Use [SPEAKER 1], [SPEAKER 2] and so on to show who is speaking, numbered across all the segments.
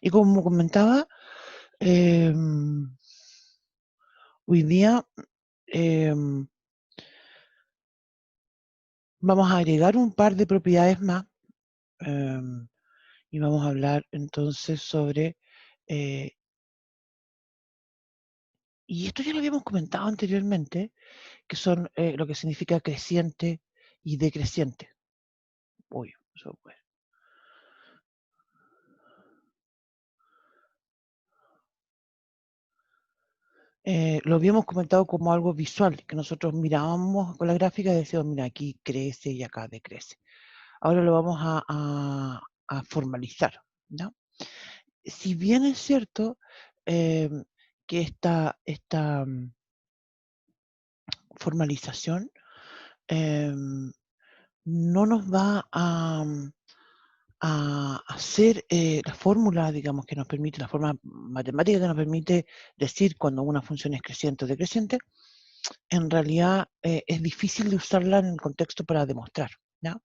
[SPEAKER 1] Y como comentaba, hoy día vamos a agregar un par de propiedades más y vamos a hablar entonces sobre, y esto ya lo habíamos comentado anteriormente, que son lo que significa creciente y decreciente. Uy, eso pues. Lo habíamos comentado como algo visual, que nosotros mirábamos con la gráfica y decíamos, mira, aquí crece y acá decrece. Ahora lo vamos a formalizar, ¿no? Si bien es cierto que esta formalización no nos va a hacer la fórmula, digamos, que nos permite, la forma matemática que nos permite decir cuando una función es creciente o decreciente, en realidad es difícil de usarla en el contexto para demostrar, ¿no?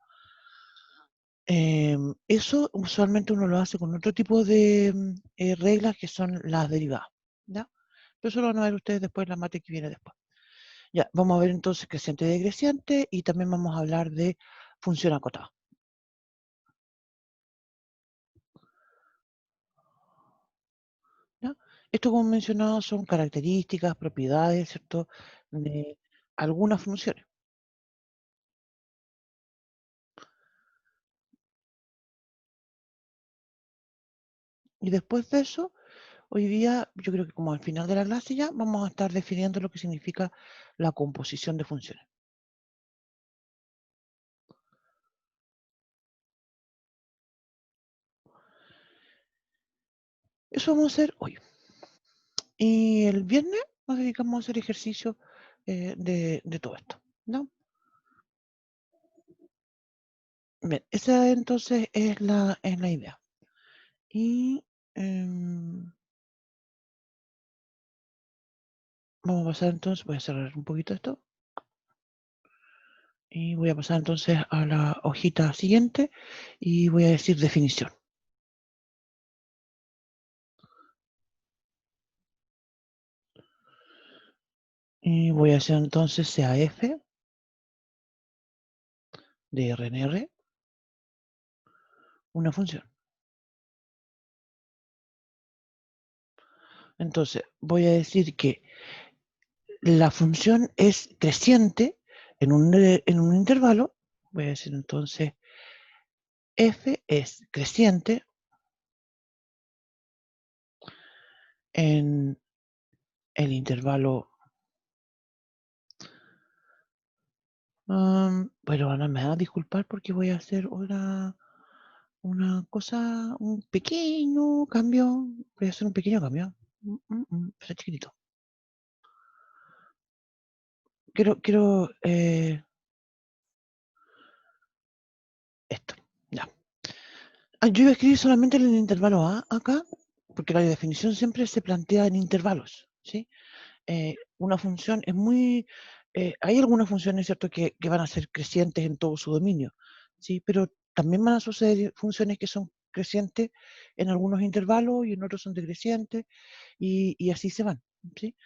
[SPEAKER 1] Eso usualmente uno lo hace con otro tipo de reglas que son las derivadas, ¿ya? Pero eso lo van a ver ustedes después en la mate que viene después. Ya, vamos a ver entonces creciente y decreciente y también vamos a hablar de función acotada. ¿Ya? Esto, como mencionado, son características, propiedades, ¿cierto?, de algunas funciones. Y después de eso, hoy día, yo creo que como al final de la clase ya, vamos a estar definiendo lo que significa la composición de funciones. Eso vamos a hacer hoy. Y el viernes nos dedicamos a hacer ejercicio de todo esto, ¿no? Bien, esa entonces es la idea. Y vamos a pasar entonces, voy a cerrar un poquito esto. Y voy a pasar entonces a la hojita siguiente y voy a decir definición. Y voy a hacer entonces CAF de RNR una función. Entonces, voy a decir que la función es creciente en un intervalo. Voy a decir entonces f es creciente en el intervalo. Bueno, ahora me van a disculpar porque voy a hacer una cosa, un pequeño cambio. Voy a hacer un pequeño cambio. Está chiquitito. Quiero esto. Ya. Yo iba a escribir solamente en el intervalo A acá, porque la definición siempre se plantea en intervalos, ¿sí? Una función es muy... hay algunas funciones, ¿cierto?, que van a ser crecientes en todo su dominio, ¿sí? Pero también van a suceder funciones que son crecientes en algunos intervalos y en otros son decrecientes y así se van, ¿sí?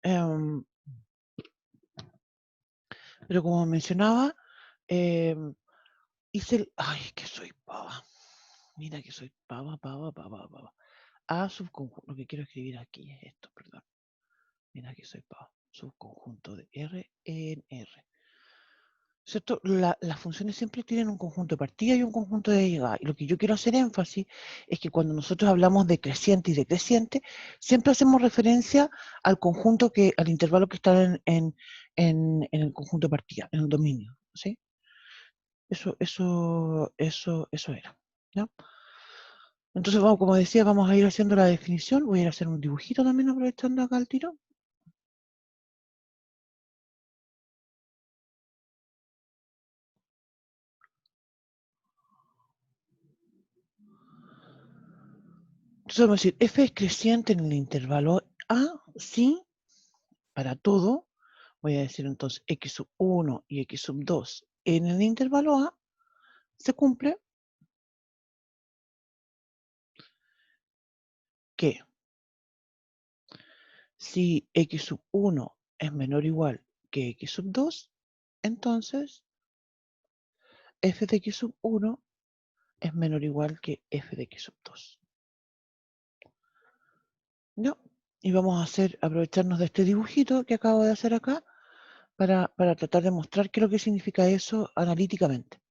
[SPEAKER 1] Em, pero como mencionaba, em, hice el... Ay, que soy pava. Mira que soy pava. A subconjunto, lo que quiero escribir aquí es esto, perdón. Mira que soy pava. Subconjunto de R en R. ¿Cierto? Las funciones siempre tienen un conjunto de partida y un conjunto de llegada. Y lo que yo quiero hacer énfasis es que cuando nosotros hablamos de creciente y decreciente, siempre hacemos referencia al conjunto al intervalo que está en el conjunto de partida, en el dominio. ¿Sí? Eso era. ¿Ya? Entonces, vamos, como decía, vamos a ir haciendo la definición. Voy a ir a hacer un dibujito también aprovechando acá el tiro. Entonces vamos a decir, f es creciente en el intervalo A, sí, para todo. Voy a decir entonces x sub 1 y x sub 2 en el intervalo A se cumple que si x sub 1 es menor o igual que x sub 2, entonces f de x sub 1 es menor o igual que f de x sub 2. ¿No? Y vamos a aprovecharnos de este dibujito que acabo de hacer acá para tratar de mostrar qué es lo que significa eso analíticamente.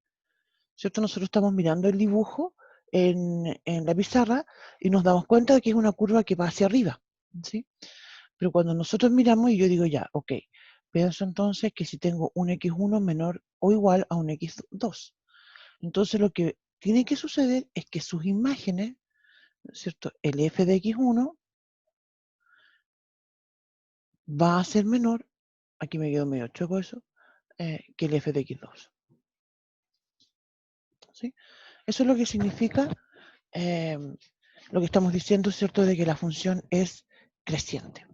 [SPEAKER 1] ¿Cierto? Nosotros estamos mirando el dibujo en la pizarra y nos damos cuenta de que es una curva que va hacia arriba, ¿sí? Pero cuando nosotros miramos y yo digo ya, ok, pienso entonces que si tengo un x1 menor o igual a un x2, entonces lo que tiene que suceder es que sus imágenes, ¿cierto? El f de x1 va a ser menor, aquí me quedo medio chueco eso, que el f de x2. ¿Sí? Eso es lo que significa lo que estamos diciendo, ¿cierto?, de que la función es creciente.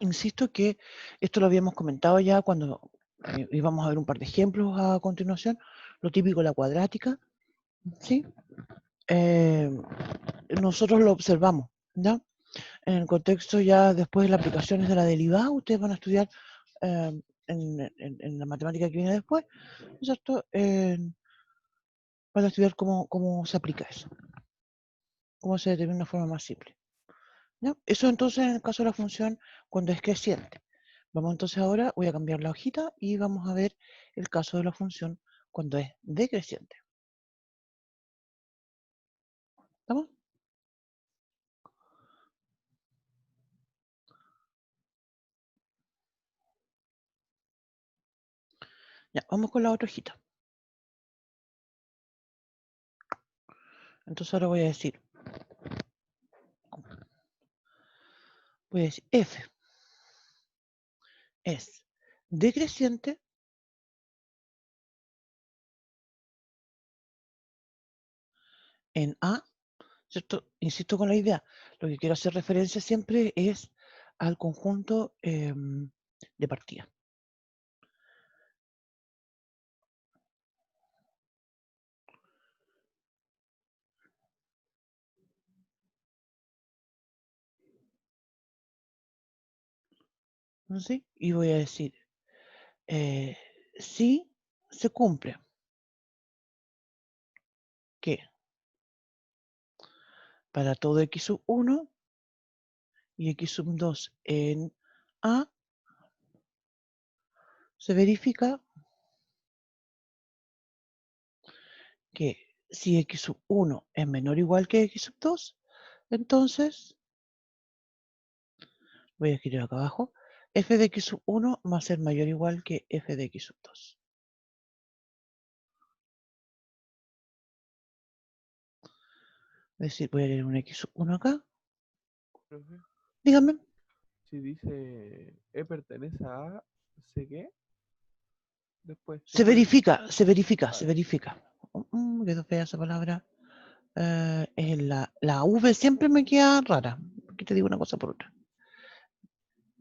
[SPEAKER 1] Insisto que esto lo habíamos comentado ya cuando íbamos a ver un par de ejemplos a continuación, lo típico, la cuadrática, ¿sí? Nosotros lo observamos, ¿ya? En el contexto ya después de las aplicaciones de la derivada, ustedes van a estudiar en la matemática que viene después, ¿cierto? Van a estudiar cómo se aplica eso, cómo se determina de una forma más simple. ¿No? Eso entonces en el caso de la función cuando es creciente. Vamos entonces ahora, voy a cambiar la hojita y vamos a ver el caso de la función cuando es decreciente. ¿Estamos? Ya, vamos con la otra hojita. Entonces ahora voy a decir f es decreciente en A, ¿cierto? Insisto con la idea, lo que quiero hacer referencia siempre es al conjunto de partida. ¿Sí? Y voy a decir, si se cumple que para todo x sub 1 y x sub 2 en A, se verifica que si x sub 1 es menor o igual que x sub 2, entonces, voy a escribir acá abajo, f de x sub 1 va a ser mayor o igual que f de x sub 2. Es decir, voy a leer un x sub 1 acá.
[SPEAKER 2] Profe,
[SPEAKER 1] Dígame.
[SPEAKER 2] si dice E pertenece a A, ¿sé qué? Después,
[SPEAKER 1] Se
[SPEAKER 2] después de eso.
[SPEAKER 1] verifica, se verifica, se
[SPEAKER 2] Vale.
[SPEAKER 1] verifica. Quedó fea esa palabra. Es la V siempre me queda rara. Aquí te digo una cosa por otra.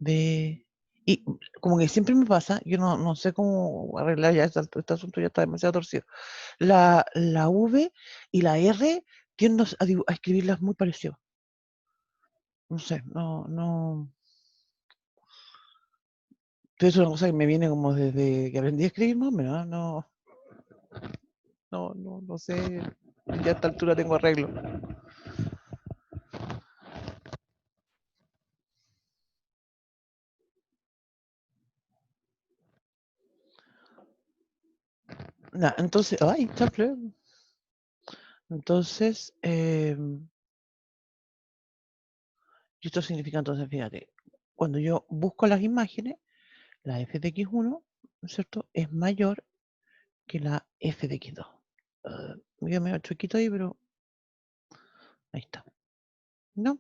[SPEAKER 1] Y como que siempre me pasa, yo no sé cómo arreglar ya este asunto, ya está demasiado torcido. La V y la R tiendo a escribirlas muy parecido. No sé, no. Pero es una cosa que me viene como desde que aprendí a escribir más o menos, no sé. Ya a esta altura tengo arreglo. Entonces, ay, chanfle. Entonces, y esto significa entonces, fíjate, cuando yo busco las imágenes, la f de x1, ¿no es cierto?, es mayor que la f de x2. Me quedo medio chuequito ahí, pero ahí está. ¿No?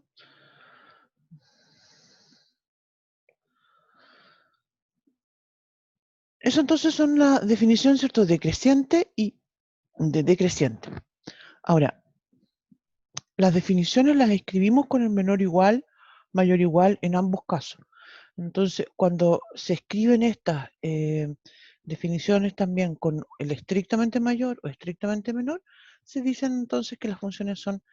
[SPEAKER 1] Eso entonces son la definición, ¿cierto?, de creciente y de decreciente. Ahora, las definiciones las escribimos con el menor igual, mayor igual en ambos casos. Entonces, cuando se escriben estas definiciones también con el estrictamente mayor o estrictamente menor, se dicen entonces que las funciones son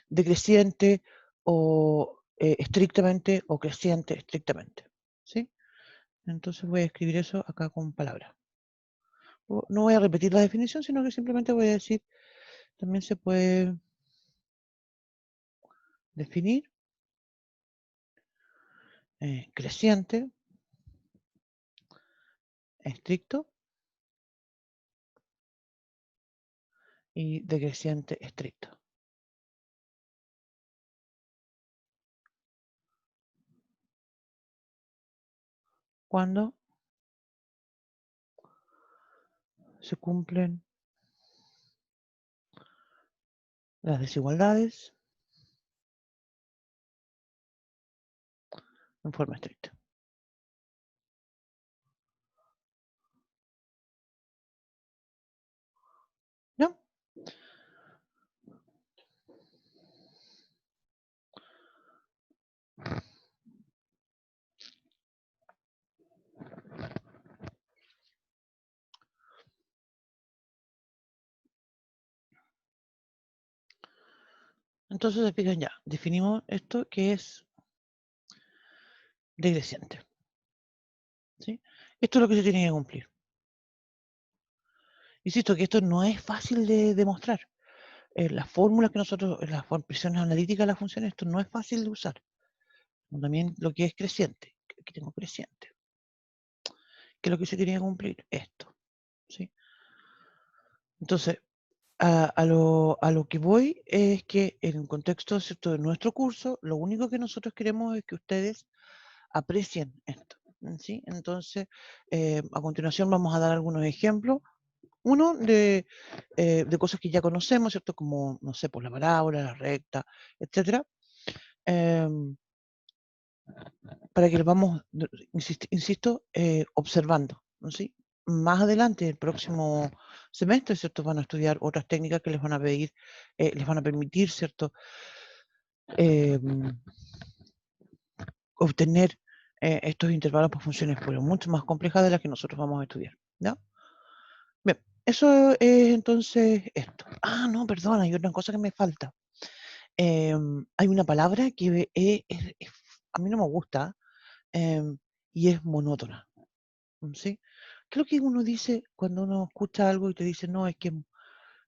[SPEAKER 1] decreciente o estrictamente o creciente estrictamente. ¿Sí? Entonces voy a escribir eso acá con palabras. No voy a repetir la definición, sino que simplemente voy a decir, también se puede definir creciente, estricto y decreciente estricto. Cuando se cumplen las desigualdades en forma estricta. ¿No? Entonces, se fijan ya, definimos esto que es decreciente. ¿Sí? Esto es lo que se tiene que cumplir. Insisto que esto no es fácil de demostrar. Las fórmulas que nosotros, las expresiones analíticas de las funciones, esto no es fácil de usar. También lo que es creciente. Aquí tengo creciente. ¿Qué es lo que se tiene que cumplir? Esto. ¿Sí? Entonces, a lo que voy es que en el contexto, ¿cierto?, de nuestro curso, lo único que nosotros queremos es que ustedes aprecien esto. ¿Sí? Entonces, a continuación vamos a dar algunos ejemplos. Uno de cosas que ya conocemos, ¿cierto? Como, no sé, por la parábola, la recta, etcétera. Para que lo vamos, insisto, observando. ¿Sí? Más adelante, el próximo semestre, ¿cierto? Van a estudiar otras técnicas que les van a pedir, les van a permitir, ¿cierto? Obtener estos intervalos por funciones, pero mucho más complejas de las que nosotros vamos a estudiar. ¿Ya? Bien, eso es entonces esto. Ah, no, perdona, hay otra cosa que me falta. Hay una palabra que a mí no me gusta y es monótona. ¿Sí? Creo que uno dice, cuando uno escucha algo y te dice, no, es que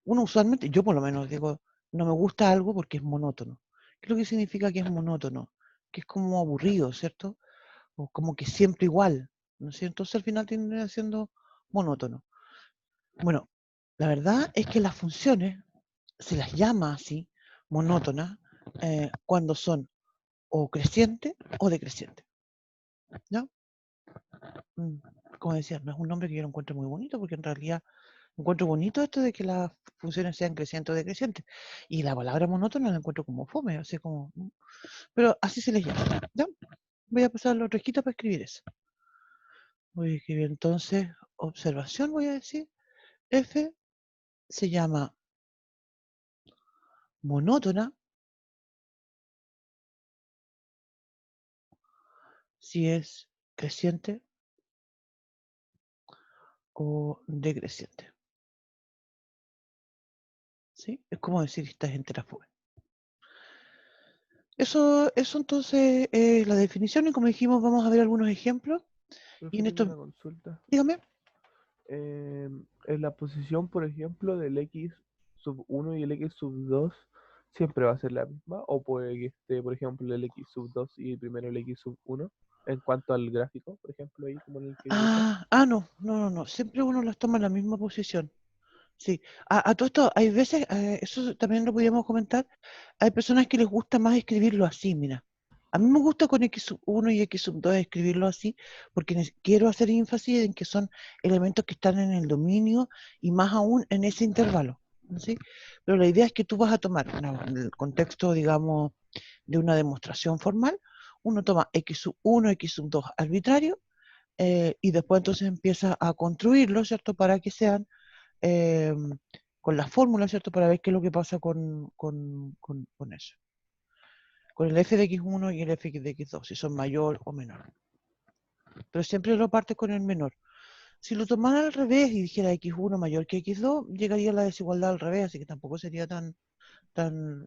[SPEAKER 1] uno usualmente, yo por lo menos digo, no me gusta algo porque es monótono. ¿Qué es lo que significa que es monótono? Que es como aburrido, ¿cierto? O como que siempre igual, ¿no es cierto? Entonces al final termina siendo monótono. Bueno, la verdad es que las funciones se las llama así, monótonas, cuando son o crecientes o decrecientes. ¿Ya? Como decía, no es un nombre que yo lo encuentro muy bonito, porque en realidad encuentro bonito esto de que las funciones sean crecientes o decrecientes. Y la palabra monótona la encuentro como fome, así como. Pero así se les llama. ¿Ya? Voy a pasar los requisitos para escribir eso. Voy a escribir entonces observación, voy a decir. F se llama monótona si es creciente o decreciente. ¿Sí? Es como decir que estás entera fome. Eso entonces es la definición, y como dijimos, vamos a ver algunos ejemplos. Y
[SPEAKER 2] Profe,
[SPEAKER 1] en
[SPEAKER 2] tengo
[SPEAKER 1] esto,
[SPEAKER 2] una consulta.
[SPEAKER 1] dígame.
[SPEAKER 2] En la posición, por ejemplo, del x sub 1 y el x sub 2, ¿siempre va a ser la misma? ¿O puede que esté, por ejemplo, el x sub 2 y primero el x sub 1? En cuanto al gráfico, por ejemplo, ahí como en el que dibuja.
[SPEAKER 1] No. Siempre uno los toma en la misma posición. Sí. A todo esto, hay veces, eso también lo podríamos comentar, hay personas que les gusta más escribirlo así, mira. A mí me gusta con x sub 1 y x sub 2 escribirlo así, porque quiero hacer énfasis en que son elementos que están en el dominio y más aún en ese intervalo. ¿Sí? Pero la idea es que tú vas a tomar, en el contexto, digamos, de una demostración formal, uno toma x sub 1, x sub 2 arbitrario, y después entonces empieza a construirlo, ¿cierto? Para que sean eh, con las fórmulas, ¿cierto? Para ver qué es lo que pasa con eso. Con el f de x1 y el f de x2, si son mayor o menor. pero siempre lo parte con el menor. Si lo tomara al revés y dijera x1 mayor que x2, llegaría a la desigualdad al revés, así que tampoco sería tan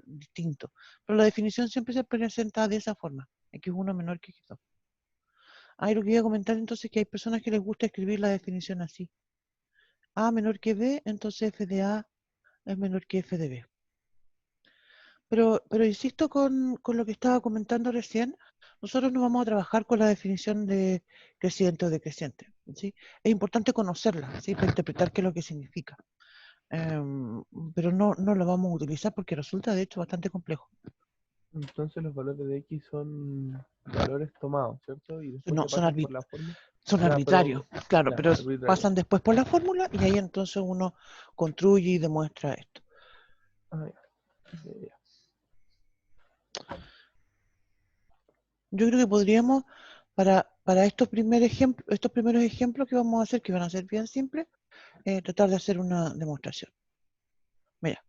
[SPEAKER 1] distinto. Pero la definición siempre se presenta de esa forma, x1 menor que x2. Ah, y lo que iba a comentar entonces es que hay personas que les gusta escribir la definición así. A menor que B, entonces f de A es menor que f de B. Pero insisto con lo que estaba comentando recién, nosotros no vamos a trabajar con la definición de creciente o decreciente, ¿sí? Es importante conocerla, ¿sí? Para interpretar qué es lo que significa. Pero no lo vamos a utilizar porque resulta de hecho bastante complejo.
[SPEAKER 2] Entonces los valores de X son valores tomados, ¿cierto? Y después
[SPEAKER 1] No,
[SPEAKER 2] que pasan por la fórmula.
[SPEAKER 1] son
[SPEAKER 2] O sea,
[SPEAKER 1] arbitrarios,
[SPEAKER 2] pero,
[SPEAKER 1] claro,
[SPEAKER 2] ya,
[SPEAKER 1] pero
[SPEAKER 2] arbitrario.
[SPEAKER 1] pasan después por la fórmula y ahí entonces uno construye y demuestra esto.
[SPEAKER 2] Ah, ya, ya, ya.
[SPEAKER 1] Yo creo que podríamos, para estos primeros ejemplos que vamos a hacer, que van a ser bien simples, tratar de hacer una demostración. Mira,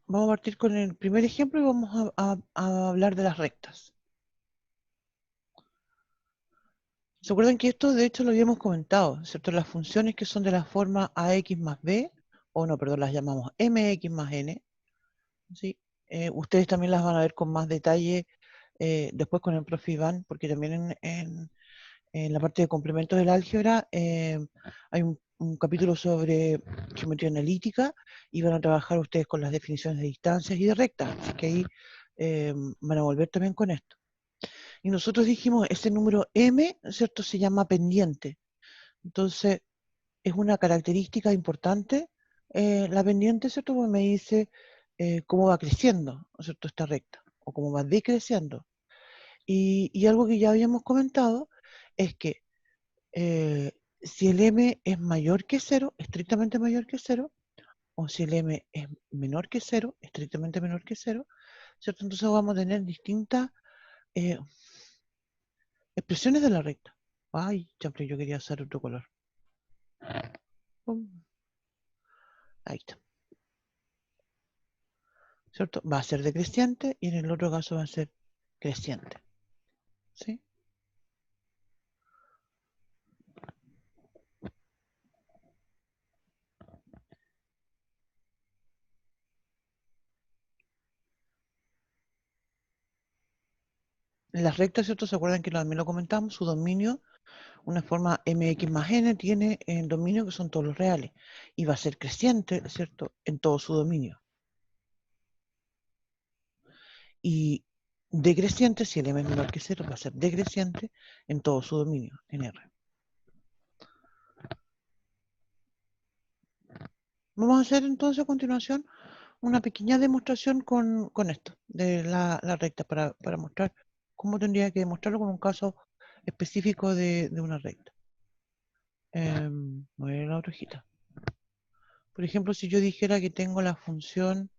[SPEAKER 1] vamos a partir con el primer ejemplo y vamos a hablar de las rectas. ¿Se acuerdan que esto de hecho lo habíamos comentado, ¿cierto? Las funciones que son de la forma ax más b, o no, perdón, las llamamos mx más n, ¿sí? Ustedes también las van a ver con más detalle después con el profe Iván, porque también en la parte de complementos del álgebra hay un capítulo sobre geometría analítica y van a trabajar ustedes con las definiciones de distancias y de rectas, así que ahí van a volver también con esto. Y nosotros dijimos, ese número m, ¿cierto? Se llama pendiente. Entonces, es una característica importante la pendiente, ¿cierto? Porque me dice cómo va creciendo, ¿cierto? Esta recta, o cómo va decreciendo. Y algo que ya habíamos comentado es que si el m es mayor que 0, estrictamente mayor que 0, o si el m es menor que 0, estrictamente menor que 0, ¿cierto? Entonces vamos a tener distintas eh, expresiones de la recta. Ay, siempre yo quería hacer otro color. Pum. Ahí está. ¿Cierto? Va a ser decreciente y en el otro caso va a ser creciente. ¿Sí? En las rectas, ¿cierto? ¿Se acuerdan que también lo comentamos? Su dominio, una forma mx más n, tiene el dominio que son todos los reales. Y va a ser creciente, ¿cierto? En todo su dominio. Y decreciente, si el m es menor que 0, va a ser decreciente en todo su dominio, en R. Vamos a hacer entonces a continuación una pequeña demostración con esto, de la recta, para mostrar cómo tendría que demostrarlo con un caso específico de una recta. Voy a ver la otra hojita. Por ejemplo, si yo dijera que tengo la función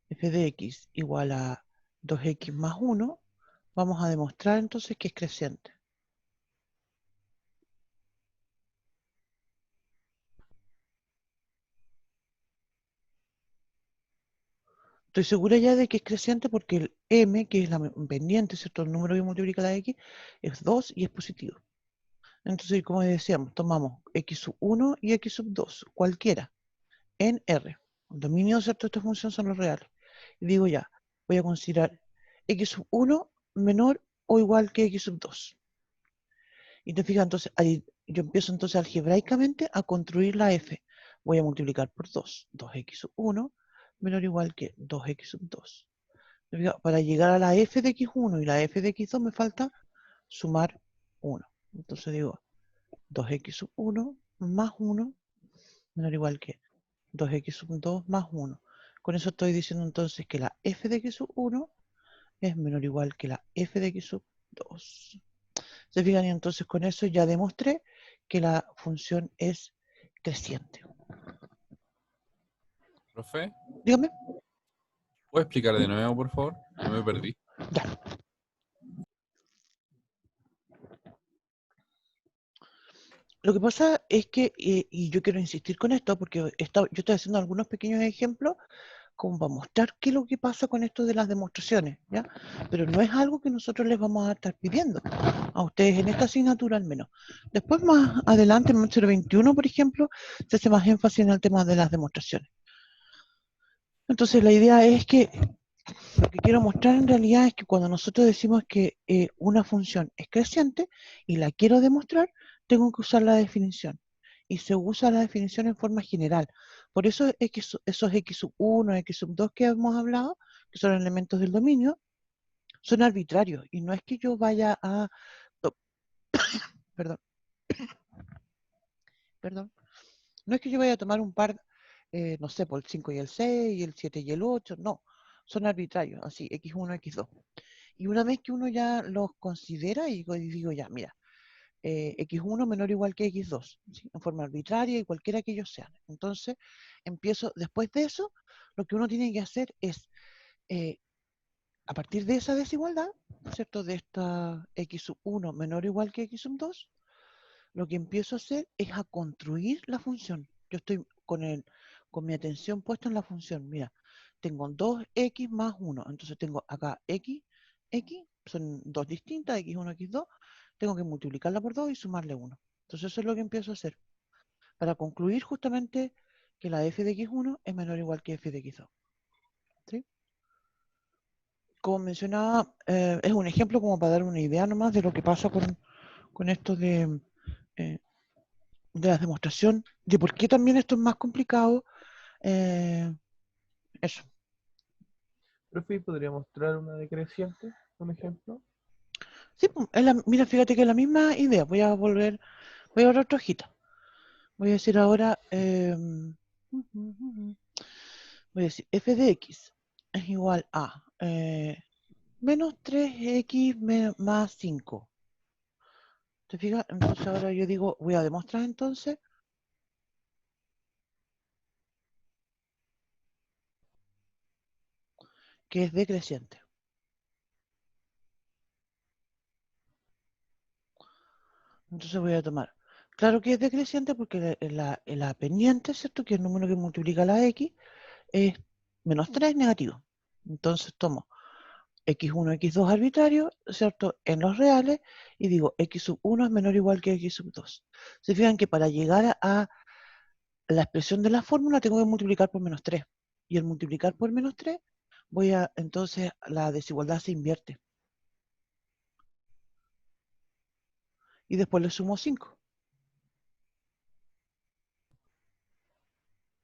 [SPEAKER 1] f de x igual a 2x más 1, vamos a demostrar entonces que es creciente. Estoy segura ya de que es creciente porque el m, que es la pendiente, ¿cierto? El número que multiplica la x, es 2 y es positivo. Entonces, como decíamos, tomamos x sub 1 y x sub 2, cualquiera, en R. El dominio, ¿cierto? De esta función son los reales. Y digo ya, voy a considerar x sub 1 menor o igual que x sub 2. Y te fijas, entonces, ahí yo empiezo entonces algebraicamente a construir la f. Voy a multiplicar por 2. 2x sub 1 menor o igual que 2x sub 2. Para llegar a la f de x1 y la f de x2 me falta sumar 1. Entonces digo 2x sub 1 más 1 menor o igual que 2x sub 2 más 1. Con eso estoy diciendo entonces que la f de x sub 1 es menor o igual que la f de x sub 2. ¿Se fijan? Y entonces con eso ya demostré que la función es creciente.
[SPEAKER 3] Profe,
[SPEAKER 1] Dígame.
[SPEAKER 3] ¿puedo explicar de nuevo, por favor? No me perdí.
[SPEAKER 1] Ya. Lo que pasa es que, y yo quiero insistir con esto, porque yo estoy haciendo algunos pequeños ejemplos como para mostrar qué es lo que pasa con esto de las demostraciones, ¿ya? Pero no es algo que nosotros les vamos a estar pidiendo a ustedes en esta asignatura al menos. Después más adelante, en el 021, por ejemplo, se hace más énfasis en el tema de las demostraciones. Entonces la idea es que lo que quiero mostrar en realidad es que cuando nosotros decimos que una función es creciente y la quiero demostrar, tengo que usar la definición. Y se usa la definición en forma general. Por eso esos x sub 1, x sub 2 que hemos hablado, que son elementos del dominio, son arbitrarios. Y no es que yo vaya a... Perdón. Perdón. No es que yo vaya a tomar un par, no sé, por el 5 y el 6, y el 7 y el 8, no. Son arbitrarios, así, x1, x2. Y una vez que uno ya los considera y digo ya, mira, x1 menor o igual que x2, ¿sí? En forma arbitraria y cualquiera que ellos sean. Entonces, empiezo, después de eso, lo que uno tiene que hacer es, a partir de esa desigualdad, ¿cierto? De esta x1 menor o igual que x2, lo que empiezo a hacer es a construir la función. Yo estoy con mi atención puesta en la función. Mira, tengo 2x más 1. Entonces tengo acá x, son dos distintas, x1, x2. Tengo que multiplicarla por 2 y sumarle 1. Entonces eso es lo que empiezo a hacer. Para concluir justamente que la f de x1 es menor o igual que f de x2. ¿Sí? Como mencionaba, es un ejemplo como para dar una idea nomás de lo que pasa con esto eh, de la demostración, de por qué también esto es más complicado. Eso.
[SPEAKER 2] Profe, ¿podría mostrar una decreciente, un ejemplo?
[SPEAKER 1] Sí, pues, mira, fíjate que es la misma idea. Voy a volver a otra hojita. Voy a decir ahora, voy a decir f de x es igual a menos 3x más 5. ¿Te fijas? Entonces ahora yo digo, voy a demostrar entonces que es decreciente. Entonces voy a tomar. Claro que es decreciente porque la pendiente, ¿cierto? Que es el número que multiplica la x, es menos 3 negativo. Entonces tomo x1, x2 arbitrario, ¿cierto? En los reales, y digo x sub 1 es menor o igual que x sub 2. Se fijan que para llegar a la expresión de la fórmula tengo que multiplicar por menos 3. Y al multiplicar por menos 3, entonces la desigualdad se invierte. Y después le sumo 5,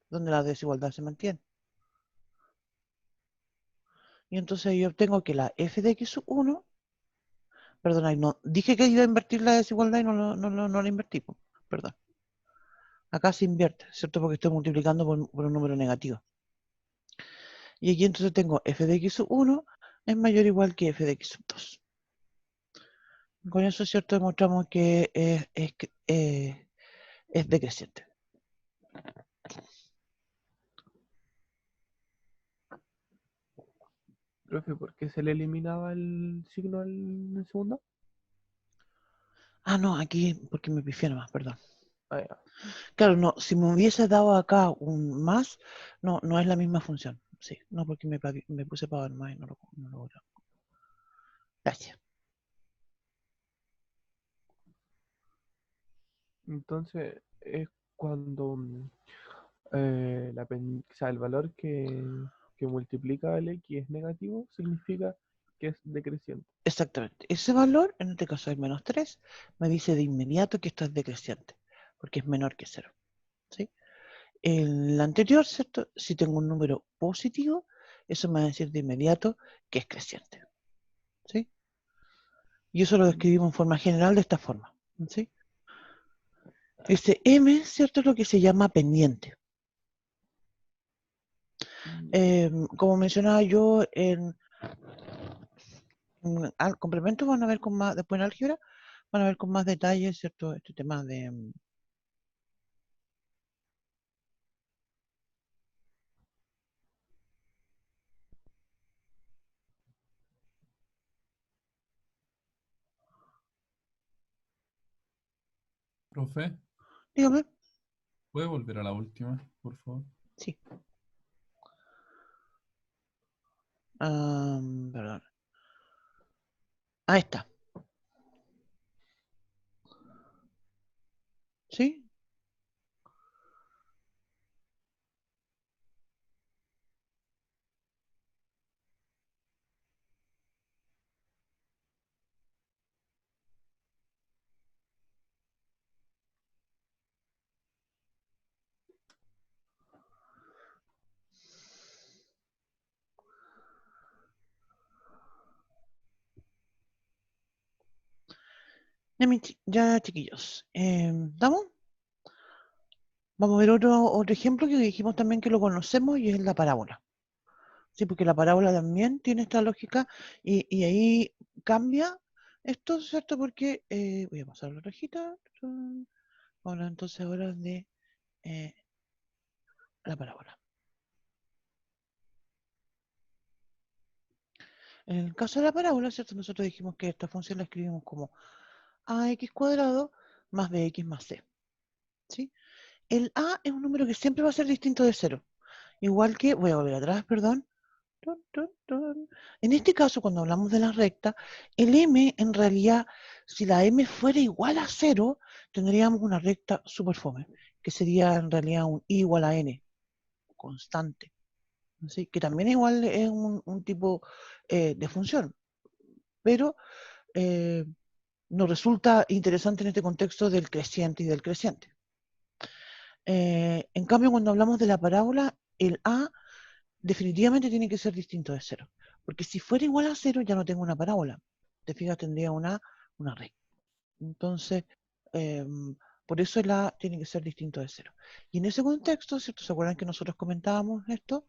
[SPEAKER 1] donde la desigualdad se mantiene. Y entonces yo obtengo que la f de x sub 1, perdona, no, dije que iba a invertir la desigualdad y no la invertí, perdón. Acá se invierte, ¿cierto? Porque estoy multiplicando por un número negativo. Y aquí entonces tengo f de x sub 1 es mayor o igual que f de x sub 2. Con eso, ¿cierto? Demostramos que es decreciente.
[SPEAKER 2] Profe, ¿por qué se le eliminaba el signo en el segundo?
[SPEAKER 1] Ah, no, aquí porque me pifié nomás, perdón.
[SPEAKER 2] Ah, ya.
[SPEAKER 1] Claro, no, si me hubiese dado acá un más, no es la misma función. Sí, no porque me puse para más y no lo logré. Gracias.
[SPEAKER 2] Entonces, es cuando o sea, el valor que multiplica el x es negativo, significa que es decreciente.
[SPEAKER 1] Exactamente. Ese valor, en este caso es menos 3, me dice de inmediato que esto es decreciente, porque es menor que 0. ¿Sí? En la anterior, ¿cierto? Si tengo un número positivo, eso me va a decir de inmediato que es creciente. ¿Sí? Y eso lo describimos en forma general de esta forma. ¿Sí? Ese M, ¿cierto? Es lo que se llama pendiente. Como mencionaba yo al complemento, van a ver con más, después en álgebra, van a ver con más detalles, ¿cierto? Este tema de...
[SPEAKER 3] Profe,
[SPEAKER 1] dígame,
[SPEAKER 3] ¿puede volver a la última, por favor?
[SPEAKER 1] sí. Perdón. Ahí está. ¿Sí? Ya, chiquillos. ¿Estamos? Vamos a ver otro ejemplo que dijimos también que lo conocemos y es la parábola. Sí, porque la parábola también tiene esta lógica y ahí cambia esto, ¿cierto? Porque voy a pasar la rejita. Ahora entonces ahora de eh, la parábola. En el caso de la parábola, ¿cierto? Nosotros dijimos que esta función la escribimos como ax cuadrado más bx más c. ¿Sí? El a es un número que siempre va a ser distinto de cero. Igual que, voy a volver atrás, perdón. Tun, tun, tun. En este caso, cuando hablamos de la recta, el m en realidad, si la m fuera igual a cero, tendríamos una recta super fome, que sería en realidad un i igual a n, constante. ¿Sí? Que también igual es un tipo de función, pero nos resulta interesante en este contexto del creciente y del creciente. En cambio, cuando hablamos de la parábola, el a definitivamente tiene que ser distinto de cero. Porque si fuera igual a cero, ya no tengo una parábola. Te fijas, tendría una recta. Entonces, por eso el a tiene que ser distinto de cero. Y en ese contexto, ¿cierto? ¿Se acuerdan que nosotros comentábamos esto?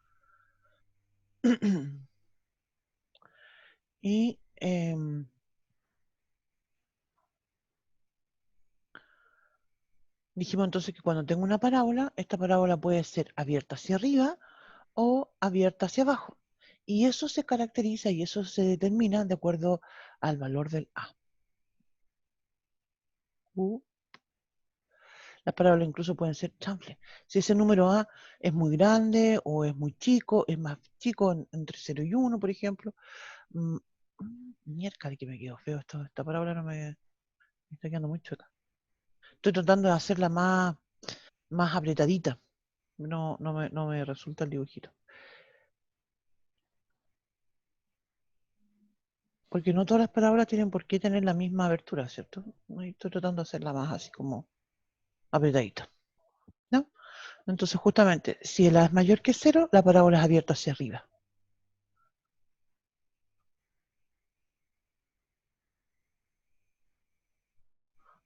[SPEAKER 1] Y dijimos entonces que cuando tengo una parábola, esta parábola puede ser abierta hacia arriba o abierta hacia abajo. Y eso se caracteriza y eso se determina de acuerdo al valor del A. Las parábolas incluso pueden ser chanfles. Si ese número A es muy grande o es muy chico, es más chico entre 0 y 1, por ejemplo. Mierda, que me quedó feo esta parábola, me está quedando muy chueca. Estoy tratando de hacerla más apretadita. No me resulta el dibujito. Porque no todas las parábolas tienen por qué tener la misma abertura, ¿cierto? Estoy tratando de hacerla más así como apretadita, ¿no? Entonces, justamente, si el A es mayor que 0, la parábola es abierta hacia arriba.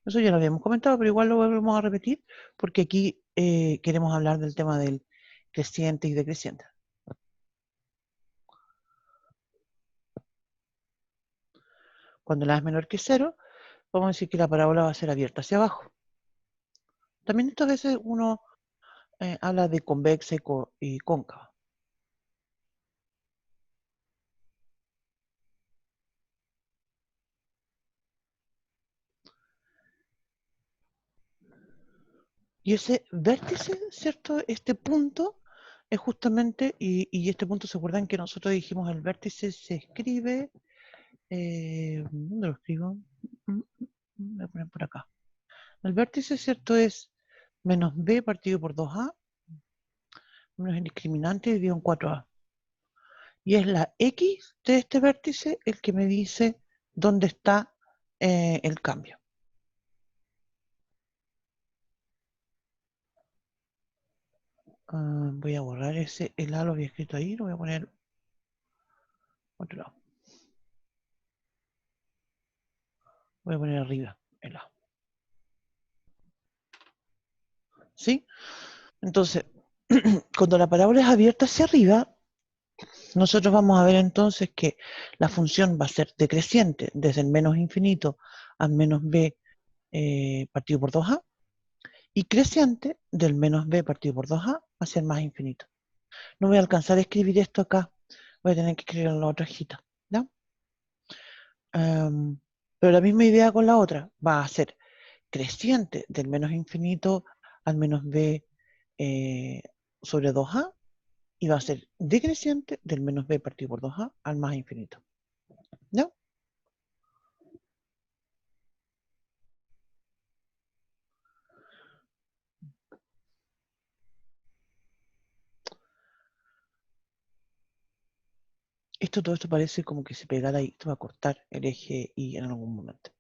[SPEAKER 1] Eso ya lo habíamos comentado, pero igual lo volvemos a repetir, porque aquí queremos hablar del tema del creciente y decreciente. Cuando la A es menor que 0, vamos a decir que la parábola va a ser abierta hacia abajo. También estas veces uno habla de convexa y cóncava. Y ese vértice, ¿cierto? Este punto es justamente, y este punto, ¿se acuerdan que nosotros dijimos el vértice se escribe? ¿Dónde lo escribo? Voy a poner por acá. El vértice, ¿cierto? Es menos b partido por 2a, menos el discriminante dividido en 4a. Y es la x de este vértice el que me dice dónde está el cambio. Voy a borrar el a lo había escrito ahí, lo voy a poner otro lado. Voy a poner arriba el a. ¿Sí? Entonces, cuando la parábola es abierta hacia arriba, nosotros vamos a ver entonces que la función va a ser decreciente desde el menos infinito al menos b partido por 2a y creciente del menos b partido por 2a hacia el más infinito. No voy a alcanzar a escribir esto acá, voy a tener que escribir en la otra hojita, ¿no? Pero la misma idea con la otra va a ser creciente del menos infinito al menos b sobre 2a y va a ser decreciente del menos b partido por 2a al más infinito. ¿Ya? Todo esto parece como que se pegara ahí, esto va a cortar el eje y en algún momento.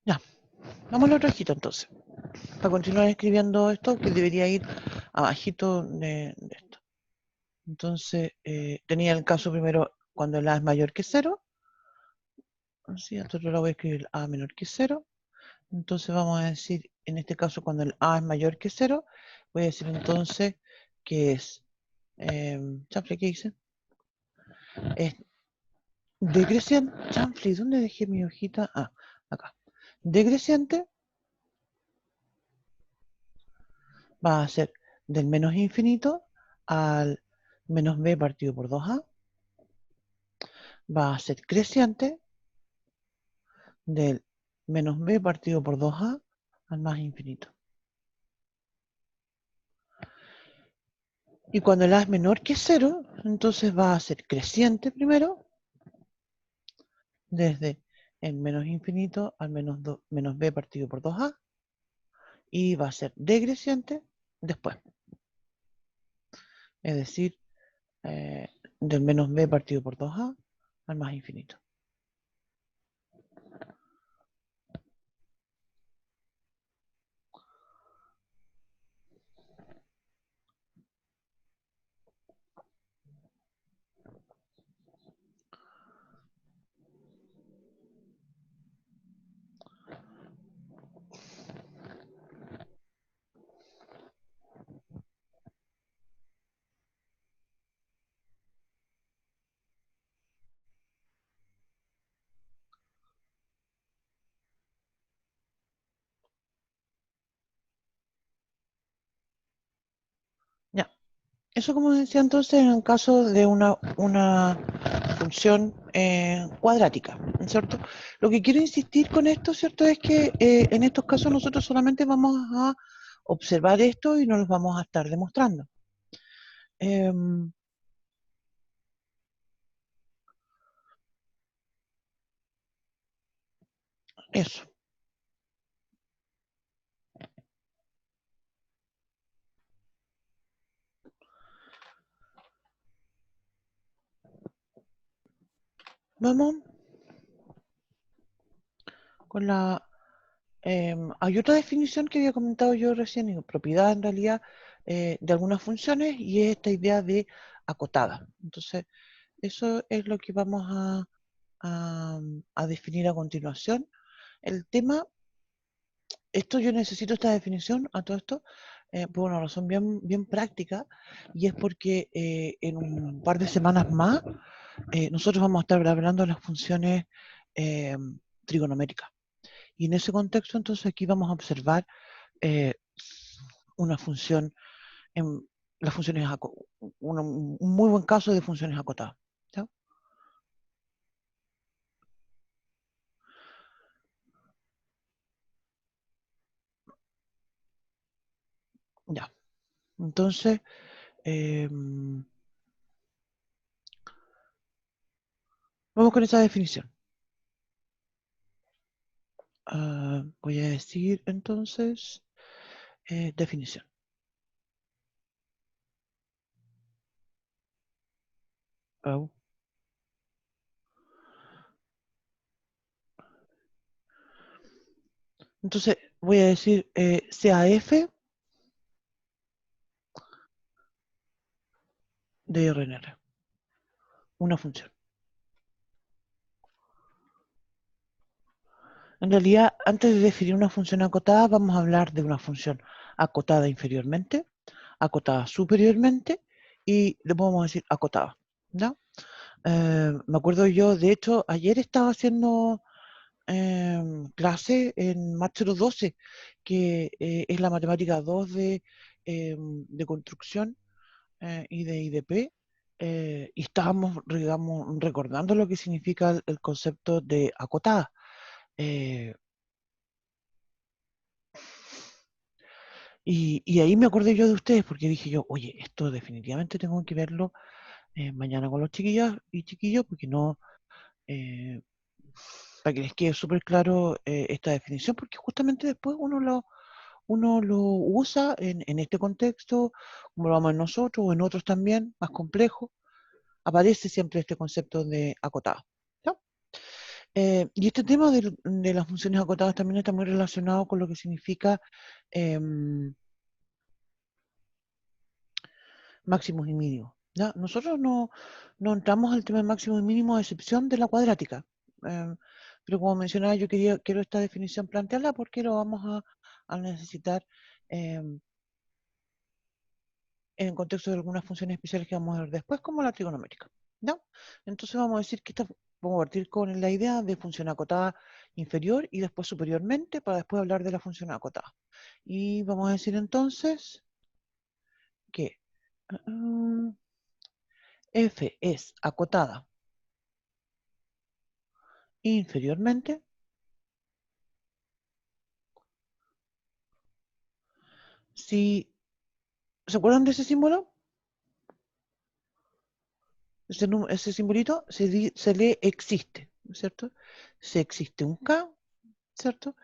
[SPEAKER 1] Ya, vamos a la otra hojita entonces. Para continuar escribiendo esto, que debería ir abajito de esto. Entonces, tenía el caso primero cuando el A es mayor que 0. Así, entonces ahora voy a escribir A menor que 0. Entonces vamos a decir, en este caso, cuando el A es mayor que 0, voy a decir entonces que es, chanfle, ¿qué hice? Es decreciente, chanfle, ¿dónde dejé mi hojita? Ah, acá. Decreciente va a ser del menos infinito al menos b partido por 2a. Va a ser creciente del menos b partido por 2a al más infinito. Y cuando el a es menor que 0, entonces va a ser creciente primero, desde el menos infinito al menos b partido por 2a, y va a ser decreciente después. Es decir, del menos b partido por 2a al más infinito. Ya. Eso, como decía entonces, en el caso de una función cuadrática, ¿cierto? Lo que quiero insistir con esto, ¿cierto? Es que en estos casos nosotros solamente vamos a observar esto y no los vamos a estar demostrando. Eso. Vamos con la... hay otra definición que había comentado yo recién, y propiedad en realidad de algunas funciones, y es esta idea de acotada. Entonces, eso es lo que vamos a definir a continuación. El tema, esto yo necesito esta definición a todo esto por una razón bien práctica, y es porque en un par de semanas más nosotros vamos a estar hablando de las funciones eh, trigonométricas. Y en ese contexto, entonces, aquí vamos a observar eh, una función, en las funciones, un muy buen caso de funciones acotadas. ¿Ya? Ya. Entonces, vamos con esa definición. Voy a decir entonces definición. Oh. Entonces voy a decir CAF de RNR. una función. En realidad, antes de definir una función acotada, vamos a hablar de una función acotada inferiormente, acotada superiormente y le podemos decir acotada, ¿no? Me acuerdo yo, de hecho, ayer estaba haciendo clase en Máster 12, que es la matemática 2 de construcción y de IDP, y estábamos, digamos, recordando lo que significa el concepto de acotada. Y ahí me acordé yo de ustedes porque dije yo, oye, esto definitivamente tengo que verlo mañana con los chiquillas y chiquillos, porque no, eh, para que les quede súper claro esta definición, porque justamente después uno lo usa en este contexto, como lo vamos nosotros o en otros también, más complejos, aparece siempre este concepto de acotado. ¿Ya? Y este tema de las funciones acotadas también está muy relacionado con lo que significa máximos y mínimos. ¿Ya? Nosotros no entramos al tema de máximo y mínimo a excepción de la cuadrática. Pero como mencionaba, yo quiero esta definición plantearla porque lo vamos a necesitar en el contexto de algunas funciones especiales que vamos a ver después, como la trigonométrica. ¿Ya? Entonces vamos a decir que vamos a partir con la idea de función acotada inferior y después superiormente, para después hablar de la función acotada. Y vamos a decir entonces que f es acotada inferiormente si, ¿se acuerdan de ese símbolo? Ese simbolito se lee existe, ¿cierto? Si existe un K, ¿cierto?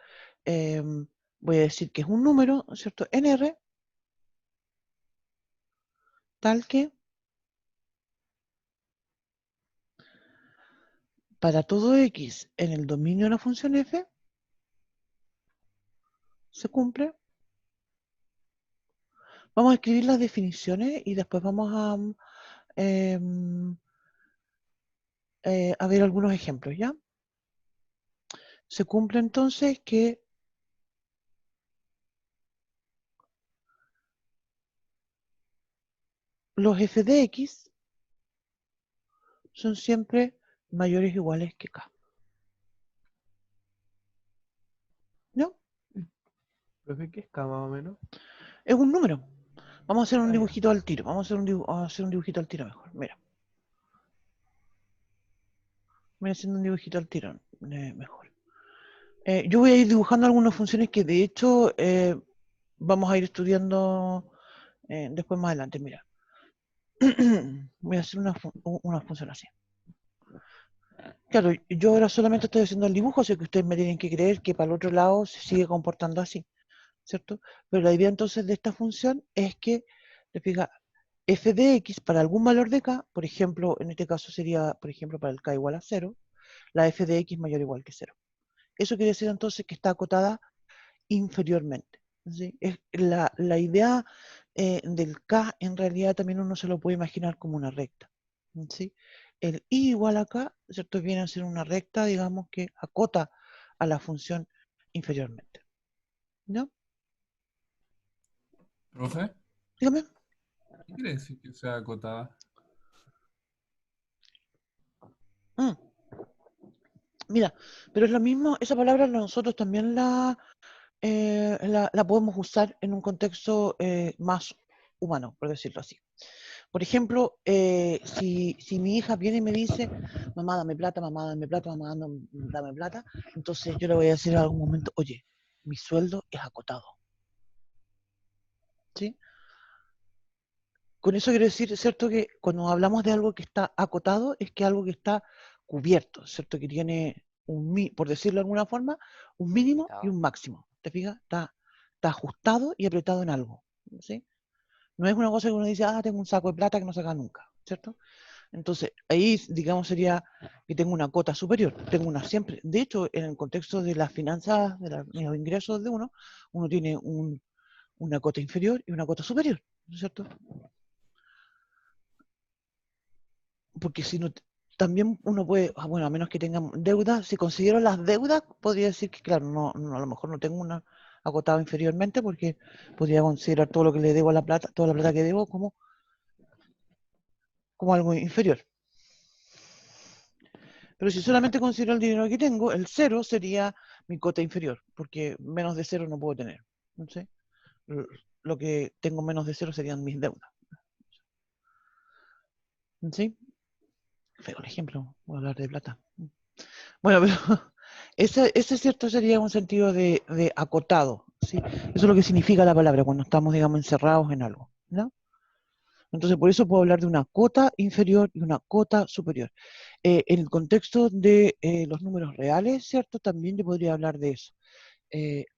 [SPEAKER 1] Voy a decir que es un número, ¿cierto? En R, tal que para todo X en el dominio de la función F se cumple. Vamos a escribir las definiciones y después vamos a ver algunos ejemplos, ¿ya? Se cumple entonces que los f de x son siempre mayores o iguales que k. ¿No?
[SPEAKER 2] Profe, ¿qué es K más o menos?
[SPEAKER 1] Es un número. Vamos a hacer un
[SPEAKER 2] Ah, ya.
[SPEAKER 1] dibujito al tiro. Vamos a hacer un dibujito al tiro mejor. Mira. Voy haciendo un dibujito al tiro mejor. Yo voy a ir dibujando algunas funciones que de hecho vamos a ir estudiando después más adelante. Mira. Voy a hacer una función así. Claro, yo ahora solamente estoy haciendo el dibujo, así que ustedes me tienen que creer que para el otro lado se sigue comportando así, ¿cierto? Pero la idea entonces de esta función es que, le fija, f de x para algún valor de k, por ejemplo, en este caso sería, por ejemplo, para el k igual a 0, la f de x mayor o igual que 0. Eso quiere decir entonces que está acotada inferiormente. ¿Sí? Es la idea del k en realidad también uno se lo puede imaginar como una recta. ¿Sí? El i igual a k, ¿cierto? Viene a ser una recta, digamos, que acota a la función inferiormente. ¿No?
[SPEAKER 3] ¿Profe?
[SPEAKER 1] Dígame.
[SPEAKER 3] ¿Qué quiere decir que sea acotada?
[SPEAKER 1] Mm, Mira, pero es lo mismo, esa palabra nosotros también la podemos usar en un contexto más humano, por decirlo así. Por ejemplo, si mi hija viene y me dice, mamá, dame plata, mamá, dame plata, mamá, dame plata, entonces yo le voy a decir en algún momento, oye, mi sueldo es acotado. ¿Sí? Con eso quiero decir, ¿cierto? Que cuando hablamos de algo que está acotado, es que algo que está cubierto, ¿cierto? Que tiene, por decirlo de alguna forma, un mínimo y un máximo. ¿Te fijas? Está ajustado y apretado en algo. ¿Sí? No es una cosa que uno dice, tengo un saco de plata que no saca nunca, ¿cierto? Entonces, ahí, digamos, sería que tengo una cota superior, tengo una siempre. De hecho, en el contexto de las finanzas, de los ingresos de uno tiene una cota inferior y una cota superior, ¿no es cierto? porque si no, también uno puede, bueno, a menos que tengan deuda, si considero las deudas, podría decir que, claro, a lo mejor no tengo una acotada inferiormente, porque podría considerar todo lo que le debo a la plata, toda la plata que debo como algo inferior. Pero si solamente considero el dinero que tengo, el cero sería mi cota inferior, porque menos de cero no puedo tener. ¿Sí? Lo que tengo menos de cero serían mis deudas. ¿Sí? Feo el ejemplo, voy a hablar de plata. Bueno, pero ese cierto sería un sentido de acotado. ¿Sí? Eso es lo que significa la palabra cuando estamos, digamos, encerrados en algo. ¿No? Entonces, por eso puedo hablar de una cota inferior y una cota superior. En el contexto de los números reales, ¿cierto? También yo podría hablar de eso.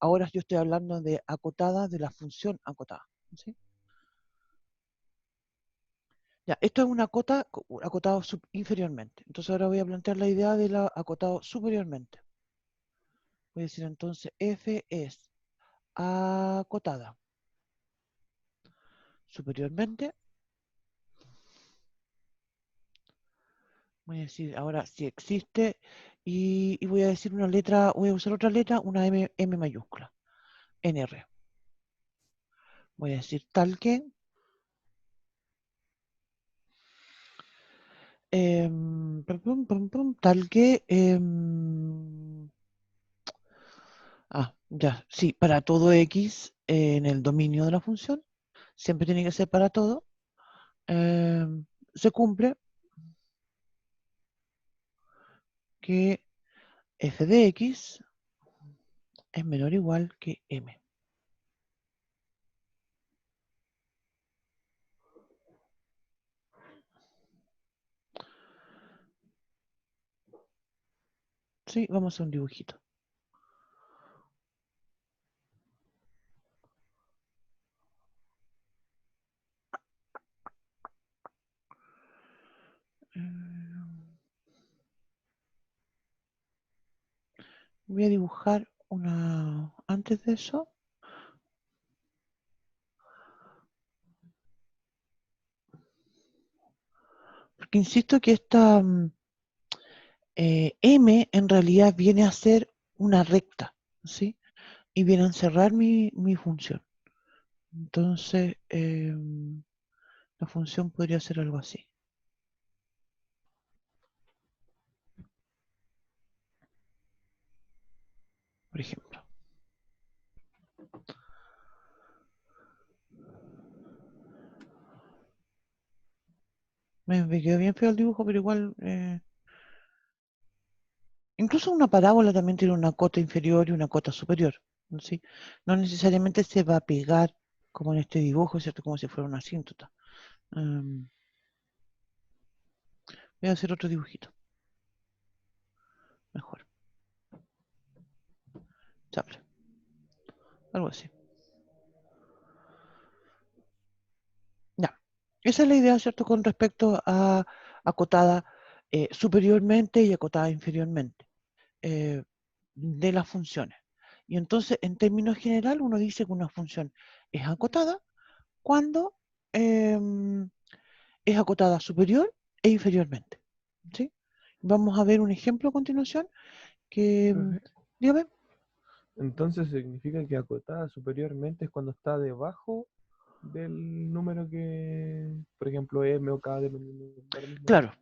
[SPEAKER 1] Ahora yo estoy hablando de acotada, de la función acotada. ¿Sí? Ya, esto es una cota, acotado inferiormente. Entonces ahora voy a plantear la idea de la acotado superiormente. Voy a decir entonces F es acotada superiormente. Voy a decir ahora si existe y voy a decir una letra, voy a usar otra letra, una M mayúscula, NR. Voy a decir tal que tal que ya, sí, para todo X en el dominio de la función, siempre tiene que ser para todo, se cumple que f de x es menor o igual que m. Sí, vamos a hacer un dibujito. Voy a dibujar una, antes de eso, porque insisto que esta m en realidad viene a ser una recta, ¿sí? Y viene a encerrar mi función. Entonces, la función podría ser algo así. Por ejemplo. Me quedó bien feo el dibujo, pero igual... incluso una parábola también tiene una cota inferior y una cota superior. ¿Sí? No necesariamente se va a pegar como en este dibujo, ¿cierto? Como si fuera una asíntota. Voy a hacer otro dibujito. Mejor. Chable. Algo así. Ya. Esa es la idea, ¿cierto? Con respecto a acotada superiormente y acotada inferiormente de las funciones. Y entonces, en términos general, uno dice que una función es acotada cuando es acotada superior e inferiormente. ¿Sí? Vamos a ver un ejemplo a continuación que,
[SPEAKER 2] Profe,
[SPEAKER 1] dígame,
[SPEAKER 2] entonces significa que acotada superiormente es cuando está debajo del número que, por ejemplo, M o K, dependiendo, da lo mismo.
[SPEAKER 1] claro,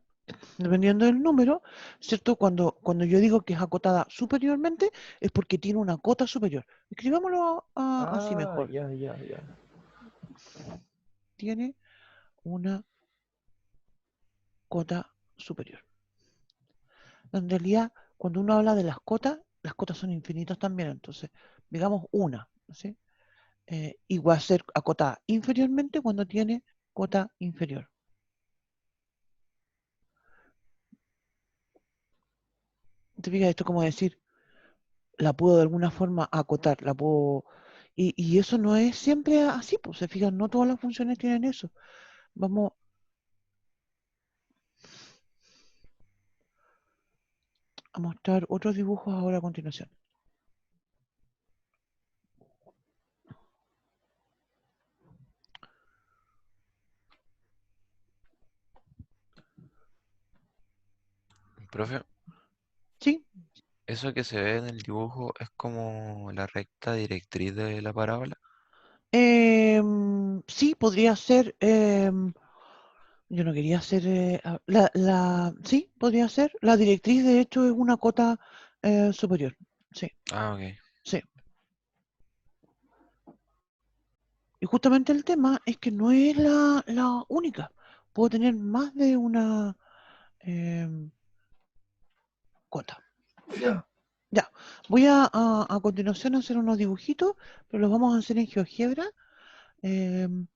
[SPEAKER 1] dependiendo del número, ¿cierto? Cuando yo digo que es acotada superiormente, es porque tiene una cota superior. Escribámoslo así
[SPEAKER 2] Ah,
[SPEAKER 1] mejor.
[SPEAKER 2] ya, ya, ya.
[SPEAKER 1] Tiene una cota superior. En realidad, cuando uno habla de las cotas son infinitas también, entonces, digamos una, ¿sí? Y va a ser acotada inferiormente cuando tiene cota inferior. ¿Te fijas? Esto es como decir, la puedo de alguna forma acotar, la puedo... Y eso no es siempre así, pues se fijan, no todas las funciones tienen eso. Vamos a mostrar otros dibujos ahora a continuación.
[SPEAKER 4] Profe,
[SPEAKER 1] ¿Sí?
[SPEAKER 4] eso que se ve en el dibujo es como la recta directriz de la parábola.
[SPEAKER 1] Sí, podría ser. Yo no quería hacer. Sí, podría ser. La directriz, de hecho, es una cota superior. Sí,
[SPEAKER 4] Ah, ok.
[SPEAKER 1] sí. Y justamente el tema es que no es la única. Puedo tener más de una em, cota. Ya, voy a continuación a hacer unos dibujitos, pero los vamos a hacer en GeoGebra. Em,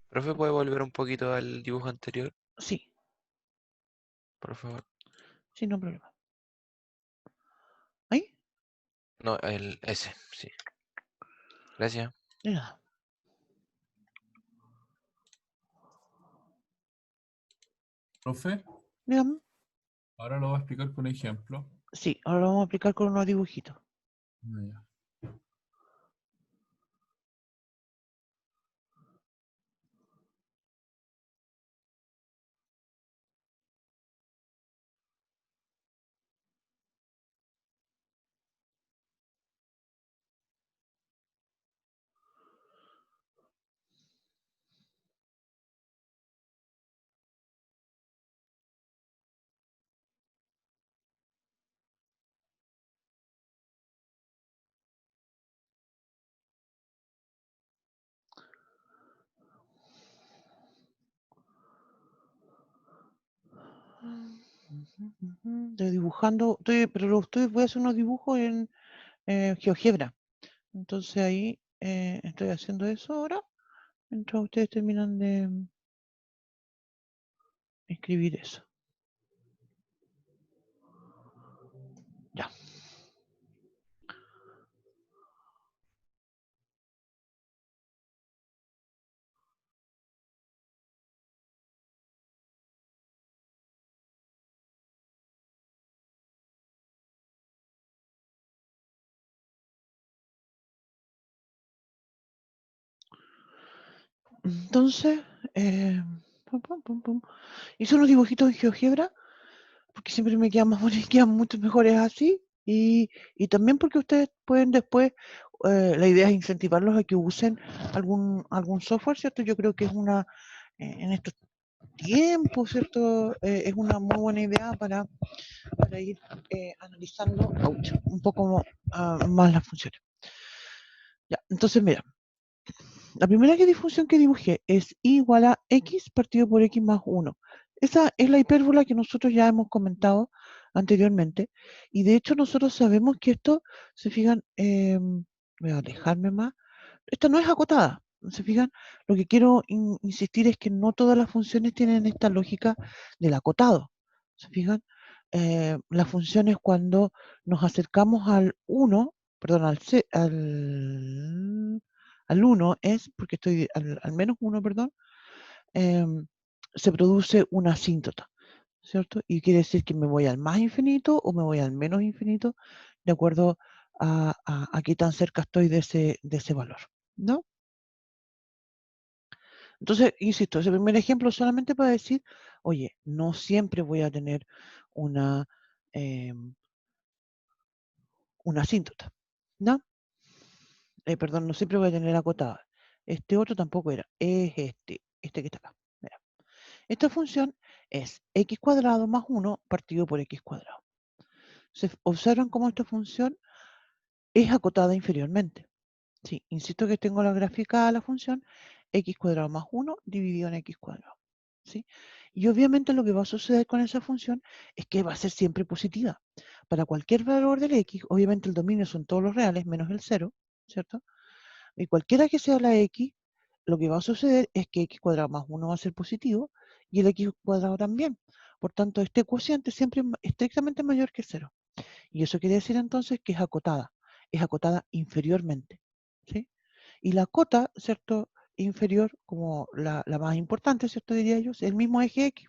[SPEAKER 4] Profe, ¿puede volver un poquito al dibujo anterior,
[SPEAKER 1] sí,
[SPEAKER 4] por favor?
[SPEAKER 1] sí, no hay problema. ¿Ahí?
[SPEAKER 4] No, el ese, sí. Gracias.
[SPEAKER 1] De nada.
[SPEAKER 3] Profe,
[SPEAKER 1] Dígame.
[SPEAKER 3] ahora lo voy a explicar con ejemplo.
[SPEAKER 1] Sí, ahora lo vamos a aplicar con unos dibujitos.
[SPEAKER 3] Ah, ya.
[SPEAKER 1] Estoy dibujando, voy a hacer unos dibujos en GeoGebra. Entonces ahí estoy haciendo eso ahora, mientras ustedes terminan de escribir eso. Ya. Entonces, hice unos dibujitos en GeoGebra, porque siempre me quedan más bonitos, quedan mucho mejores así, y también porque ustedes pueden después, la idea es incentivarlos a que usen algún software, ¿cierto? Yo creo que es en estos tiempos, ¿cierto? Es una muy buena idea para ir analizando un poco más las funciones. Ya, entonces mira, la primera función que dibujé es y igual a x partido por x más 1. Esa es la hipérbola que nosotros ya hemos comentado anteriormente. Y de hecho nosotros sabemos que esto, se fijan, voy a alejarme más, esta no es acotada. ¿Se fijan? Lo que quiero insistir es que no todas las funciones tienen esta lógica del acotado. ¿Se fijan? Las funciones cuando nos acercamos al 1, perdón, al 1 es, porque estoy al menos 1, perdón, em, se produce una asíntota, ¿cierto? Y quiere decir que me voy al más infinito o me voy al menos infinito, de acuerdo a qué tan cerca estoy de ese valor, ¿no? Entonces, insisto, ese primer ejemplo solamente para decir, oye, no siempre voy a tener una, em, una asíntota, ¿no? Perdón, no siempre voy a tener acotada. Este otro tampoco era, es este que está acá. Mira. Esta función es x cuadrado más 1 partido por x cuadrado. Se observan cómo esta función es acotada inferiormente. Sí, insisto que tengo la gráfica de la función x cuadrado más 1 dividido en x cuadrado. ¿Sí? Y obviamente lo que va a suceder con esa función es que va a ser siempre positiva. Para cualquier valor del x, obviamente el dominio son todos los reales menos el 0, ¿cierto? Y cualquiera que sea la x, lo que va a suceder es que x cuadrado más 1 va a ser positivo y el x cuadrado también. Por tanto, este cociente siempre es estrictamente mayor que 0. Y eso quiere decir entonces que es acotada inferiormente. ¿Sí? Y la cota, ¿cierto? Inferior, como la más importante, ¿cierto? Diría yo, es el mismo eje X.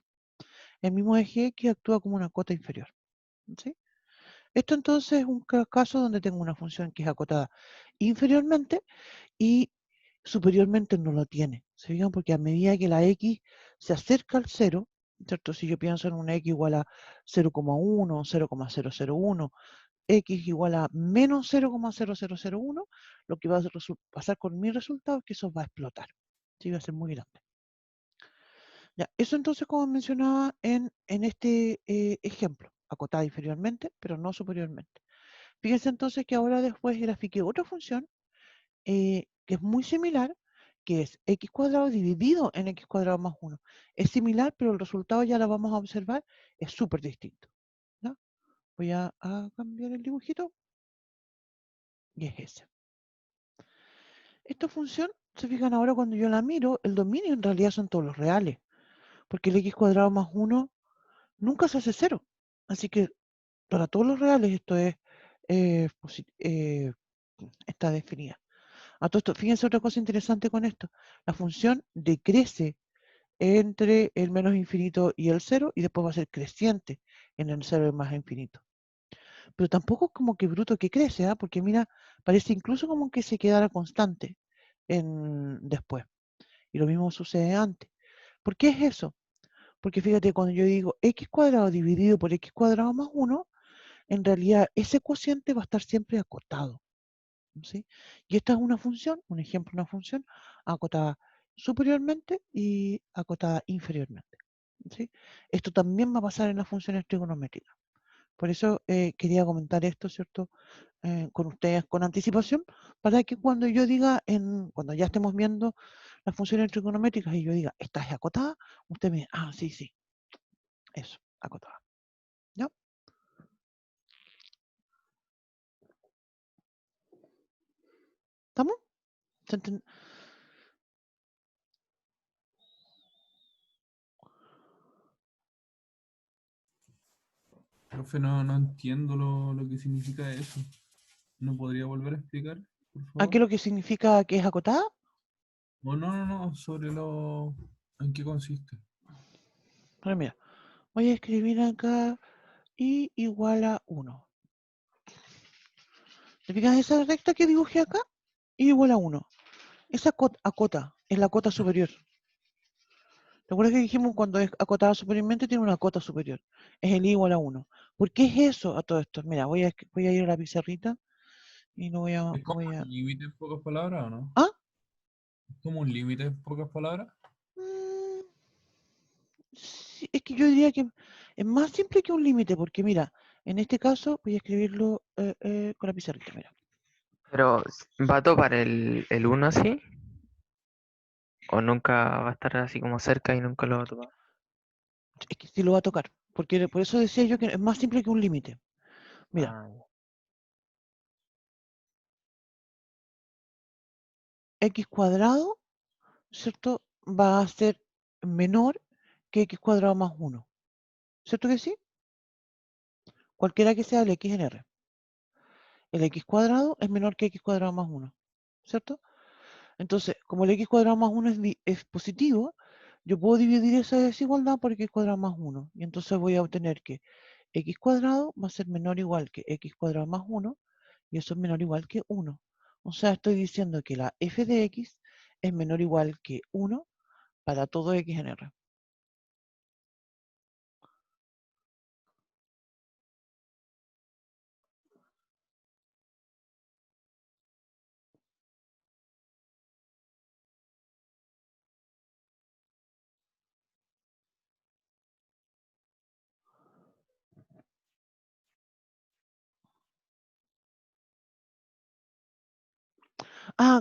[SPEAKER 1] El mismo eje X actúa como una cota inferior. ¿Sí? Esto entonces es un caso donde tengo una función que es acotada inferiormente y superiormente no lo tiene. ¿Se fijan? Porque a medida que la x se acerca al 0, ¿cierto? Si yo pienso en una x igual a 0,1, 0,001, x igual a menos 0,0001, lo que va a pasar con mi resultado es que eso va a explotar. ¿Sí? Va a ser muy grande. Ya, eso entonces, como mencionaba en este ejemplo, acotada inferiormente, pero no superiormente. Fíjense entonces que ahora después grafiqué otra función que es muy similar, que es x cuadrado dividido en x cuadrado más 1. Es similar, pero el resultado ya lo vamos a observar, es súper distinto. ¿Ya? Voy a cambiar el dibujito y es ese. Esta función, se fijan ahora cuando yo la miro, el dominio en realidad son todos los reales, porque el x cuadrado más 1 nunca se hace 0. Así que para todos los reales esto es está definida. A todo esto, fíjense otra cosa interesante con esto. La función decrece entre el menos infinito y el 0 y después va a ser creciente en el 0 y el más infinito. Pero tampoco es como que bruto que crece, ¿ah? Porque mira, parece incluso como que se quedara constante después. Y lo mismo sucede antes. ¿Por qué es eso? Porque fíjate, cuando yo digo x cuadrado dividido por x cuadrado más 1, en realidad ese cociente va a estar siempre acotado. ¿Sí? Y esta es una función, un ejemplo, una función acotada superiormente y acotada inferiormente. ¿Sí? Esto también va a pasar en las funciones trigonométricas. Por eso quería comentar esto, ¿cierto? Con ustedes con anticipación, para que cuando yo diga, cuando ya estemos viendo las funciones trigonométricas y yo diga, esta es acotada, usted me diga, sí, sí, eso, acotada. ¿Ya? ¿Estamos?
[SPEAKER 3] Profe, no entiendo lo que significa eso. ¿No podría volver a explicar, por
[SPEAKER 1] ¿Qué
[SPEAKER 3] favor?
[SPEAKER 1] es lo que significa que es acotada?
[SPEAKER 3] O no, sobre lo... ¿En qué consiste?
[SPEAKER 1] Bueno, mira, voy a escribir acá y igual a 1. ¿Te fijas esa recta que dibujé acá? Y igual a 1. Esa acota, es la cota superior. ¿Te acuerdas que dijimos cuando es acotada superiormente tiene una cota superior? Es el igual a 1. ¿Por qué es eso a todo esto? Mira, voy a ir a la pizarrita y lo voy a...
[SPEAKER 3] ¿Es como un límite en pocas palabras o no?
[SPEAKER 1] ¿Ah?
[SPEAKER 3] ¿Es como un límite en pocas palabras?
[SPEAKER 1] Mm, sí, es que yo diría que es más simple que un límite, porque mira, en este caso voy a escribirlo con la pizarrita, mira.
[SPEAKER 5] Pero ¿va a topar el 1 así? ¿O nunca va a estar así como cerca y nunca lo va a topar?
[SPEAKER 1] Es que sí lo va a tocar, porque por eso decía yo que es más simple que un límite. Mira,
[SPEAKER 5] Ah, ya.
[SPEAKER 1] x cuadrado, ¿cierto? Va a ser menor que x cuadrado más 1. ¿Cierto que sí? Cualquiera que sea el x en R. El x cuadrado es menor que x cuadrado más 1. ¿Cierto? Entonces, como el x cuadrado más 1 es positivo, yo puedo dividir esa desigualdad por x cuadrado más 1. Y entonces voy a obtener que x cuadrado va a ser menor o igual que x cuadrado más 1. Y eso es menor o igual que 1. O sea, estoy diciendo que la f de x es menor o igual que 1 para todo x en R.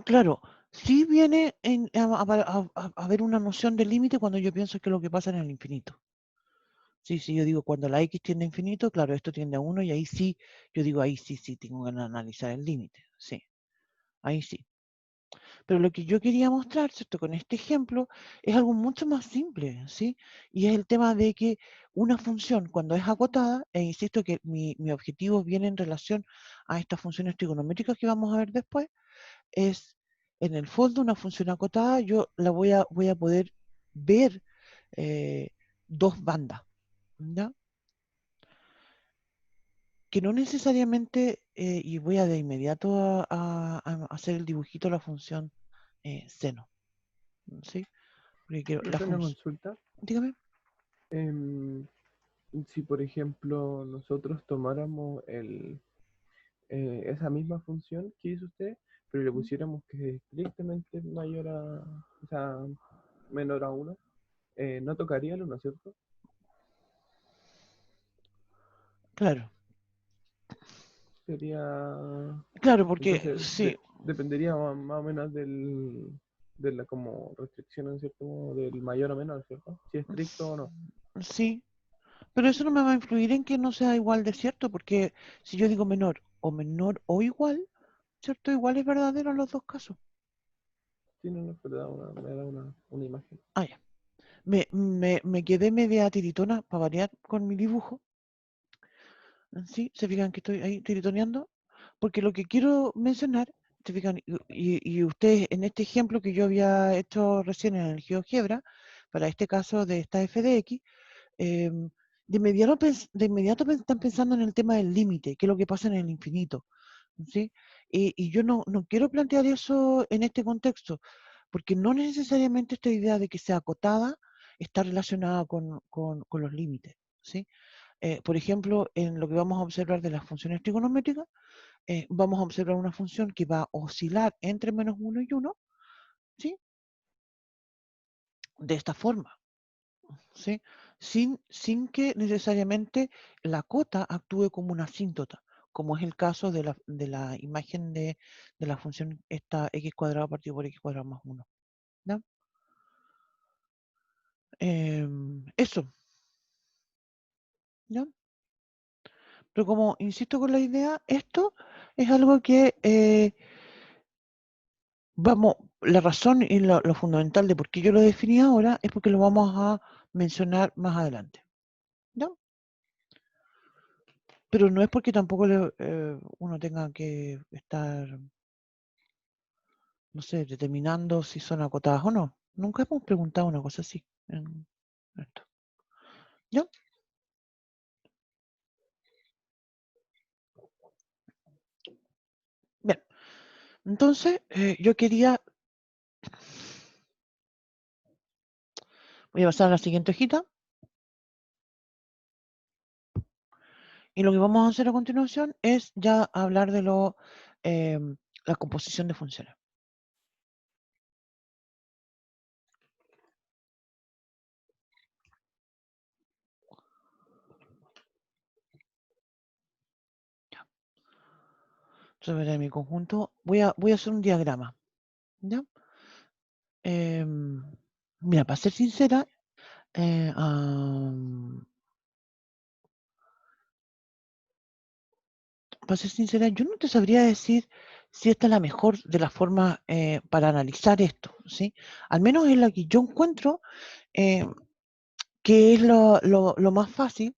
[SPEAKER 1] Claro. Sí viene a ver una noción de límite cuando yo pienso que es lo que pasa en el infinito. Sí, sí, yo digo, cuando la x tiende a infinito, claro, esto tiende a 1 y ahí sí, yo digo, ahí sí, sí, tengo que analizar el límite. Sí, ahí sí. Pero lo que yo quería mostrar, ¿cierto? Con este ejemplo, es algo mucho más simple, ¿sí? Y es el tema de que una función, cuando es acotada, e insisto que mi objetivo viene en relación a estas funciones trigonométricas que vamos a ver después, es, en el fondo, una función acotada, yo la voy a poder ver eh, dos bandas, ¿ya? Que no necesariamente, y voy a de inmediato a hacer el dibujito de la función seno. ¿Sí? Porque quiero
[SPEAKER 2] ¿Me
[SPEAKER 1] la
[SPEAKER 2] hace una
[SPEAKER 1] función.
[SPEAKER 2] consulta?
[SPEAKER 1] Dígame.
[SPEAKER 2] Em, si por ejemplo nosotros tomáramos esa misma función que hizo usted, pero le pusiéramos que es estrictamente mayor a, o sea, menor a 1, no tocaría el 1, ¿cierto?
[SPEAKER 1] Claro.
[SPEAKER 2] Sería,
[SPEAKER 1] Claro, porque
[SPEAKER 2] entonces
[SPEAKER 1] sí,
[SPEAKER 2] dependería más o menos de la como restricción en cierto modo del mayor o menor, ¿cierto? Si es estricto o no.
[SPEAKER 1] sí. Pero eso no me va a influir en que no sea igual de cierto, porque si yo digo menor o igual, ¿cierto? Igual es verdadero en los dos casos.
[SPEAKER 2] Sí, no, no, pero me da una imagen.
[SPEAKER 1] Ah, ya. Me quedé media tiritona para variar con mi dibujo. Sí, se fijan que estoy ahí tiritoneando, porque lo que quiero mencionar, se fijan, y ustedes en este ejemplo que yo había hecho recién en el GeoGebra, para este caso de esta FDX, de inmediato están pensando en el tema del límite, que es lo que pasa en el infinito, ¿sí? Y yo no quiero plantear eso en este contexto, porque no necesariamente esta idea de que sea acotada está relacionada con los límites, ¿sí? Por ejemplo, en lo que vamos a observar de las funciones trigonométricas, vamos a observar una función que va a oscilar entre -1 y 1, ¿sí? De esta forma, ¿sí? Sin que necesariamente la cota actúe como una asíntota, como es el caso de la imagen de la función esta x cuadrado partido por x cuadrado más 1. ¿Ya? Eso, ¿ya? Pero como insisto con la idea, esto es algo que la razón y lo fundamental de por qué yo lo definí ahora es porque lo vamos a mencionar más adelante. ¿Ya? Pero no es porque tampoco uno tenga que estar, no sé, determinando si son acotadas o no. Nunca hemos preguntado una cosa así en esto. ¿Ya? Bien. Entonces, yo quería... Voy a pasar a la siguiente hojita. Y lo que vamos a hacer a continuación es ya hablar de la composición de funciones. Entonces, voy a mi conjunto. Voy a hacer un diagrama. ¿Ya? Mira, para ser sincera, yo no te sabría decir si esta es la mejor de las formas para analizar esto, ¿sí? Al menos es la que yo encuentro que es lo más fácil,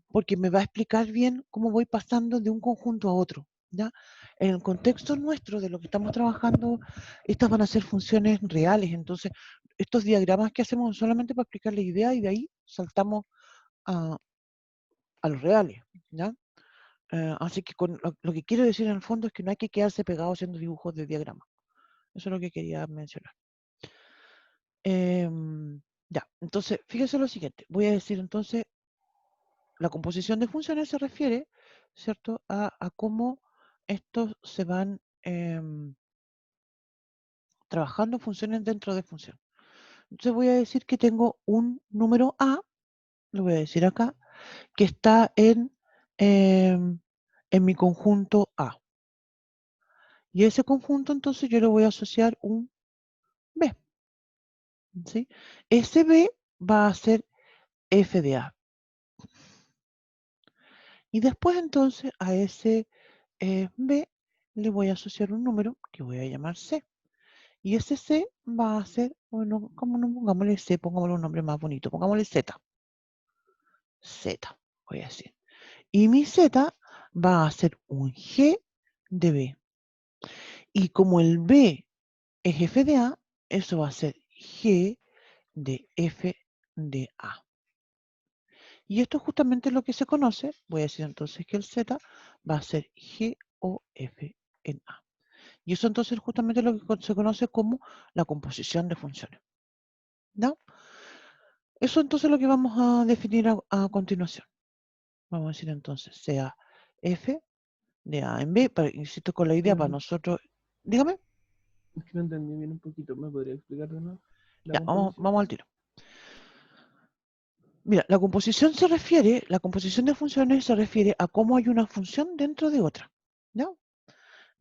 [SPEAKER 1] porque me va a explicar bien cómo voy pasando de un conjunto a otro, ¿ya? En el contexto nuestro de lo que estamos trabajando, estas van a ser funciones reales, entonces estos diagramas que hacemos son solamente para explicar la idea y de ahí saltamos a los reales, ¿ya? Así que lo que quiero decir en el fondo es que no hay que quedarse pegado haciendo dibujos de diagramas. Eso es lo que quería mencionar. Ya, entonces, fíjese lo siguiente. Voy a decir entonces, la composición de funciones se refiere, ¿cierto?, a cómo estos se van trabajando funciones dentro de función. Entonces voy a decir que tengo un número A, lo voy a decir acá, que está em, en mi conjunto A. Y ese conjunto entonces yo le voy a asociar un B, ¿sí? Ese B va a ser f de A. Y después entonces a ese B le voy a asociar un número que voy a llamar C. Y ese C va a ser, bueno, como no pongámosle C, pongámosle un nombre más bonito, pongámosle Z. Z, voy a decir. Y mi Z va a ser un G de B. Y como el B es f de A, eso va a ser G de f de A. Y esto es justamente lo que se conoce. Voy a decir entonces que el Z va a ser G o F en A. Y eso entonces justamente es lo que se conoce como la composición de funciones. ¿No? Eso entonces es lo que vamos a definir a continuación. Vamos a decir entonces, sea f de a en b, insisto con la idea para nosotros. Dígame.
[SPEAKER 2] Es que no entendí bien un poquito. ¿Me podría explicar de nuevo?
[SPEAKER 1] Ya, vamos al tiro. Mira, la composición de funciones se refiere a cómo hay una función dentro de otra. ¿No?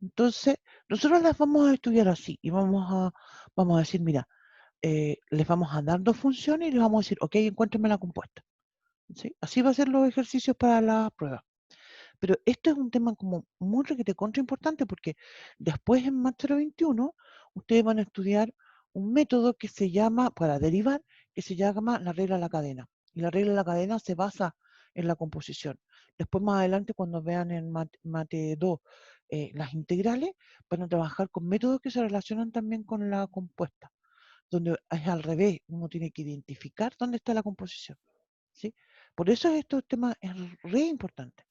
[SPEAKER 1] Entonces, nosotros las vamos a estudiar así y vamos a decir, mira, les vamos a dar dos funciones y les vamos a decir, ok, encuéntrenme la compuesta. ¿Sí? Así va a ser los ejercicios para la prueba. Pero esto es un tema como muy requete contra importante porque después en Master 21 ustedes van a estudiar un método que se llama, para derivar, que se llama la regla de la cadena. Y la regla de la cadena se basa en la composición. Después más adelante cuando vean en Mate 2 las integrales, van a trabajar con métodos que se relacionan también con la compuesta, donde es al revés, uno tiene que identificar dónde está la composición. ¿Sí? Por eso estos temas es re importante.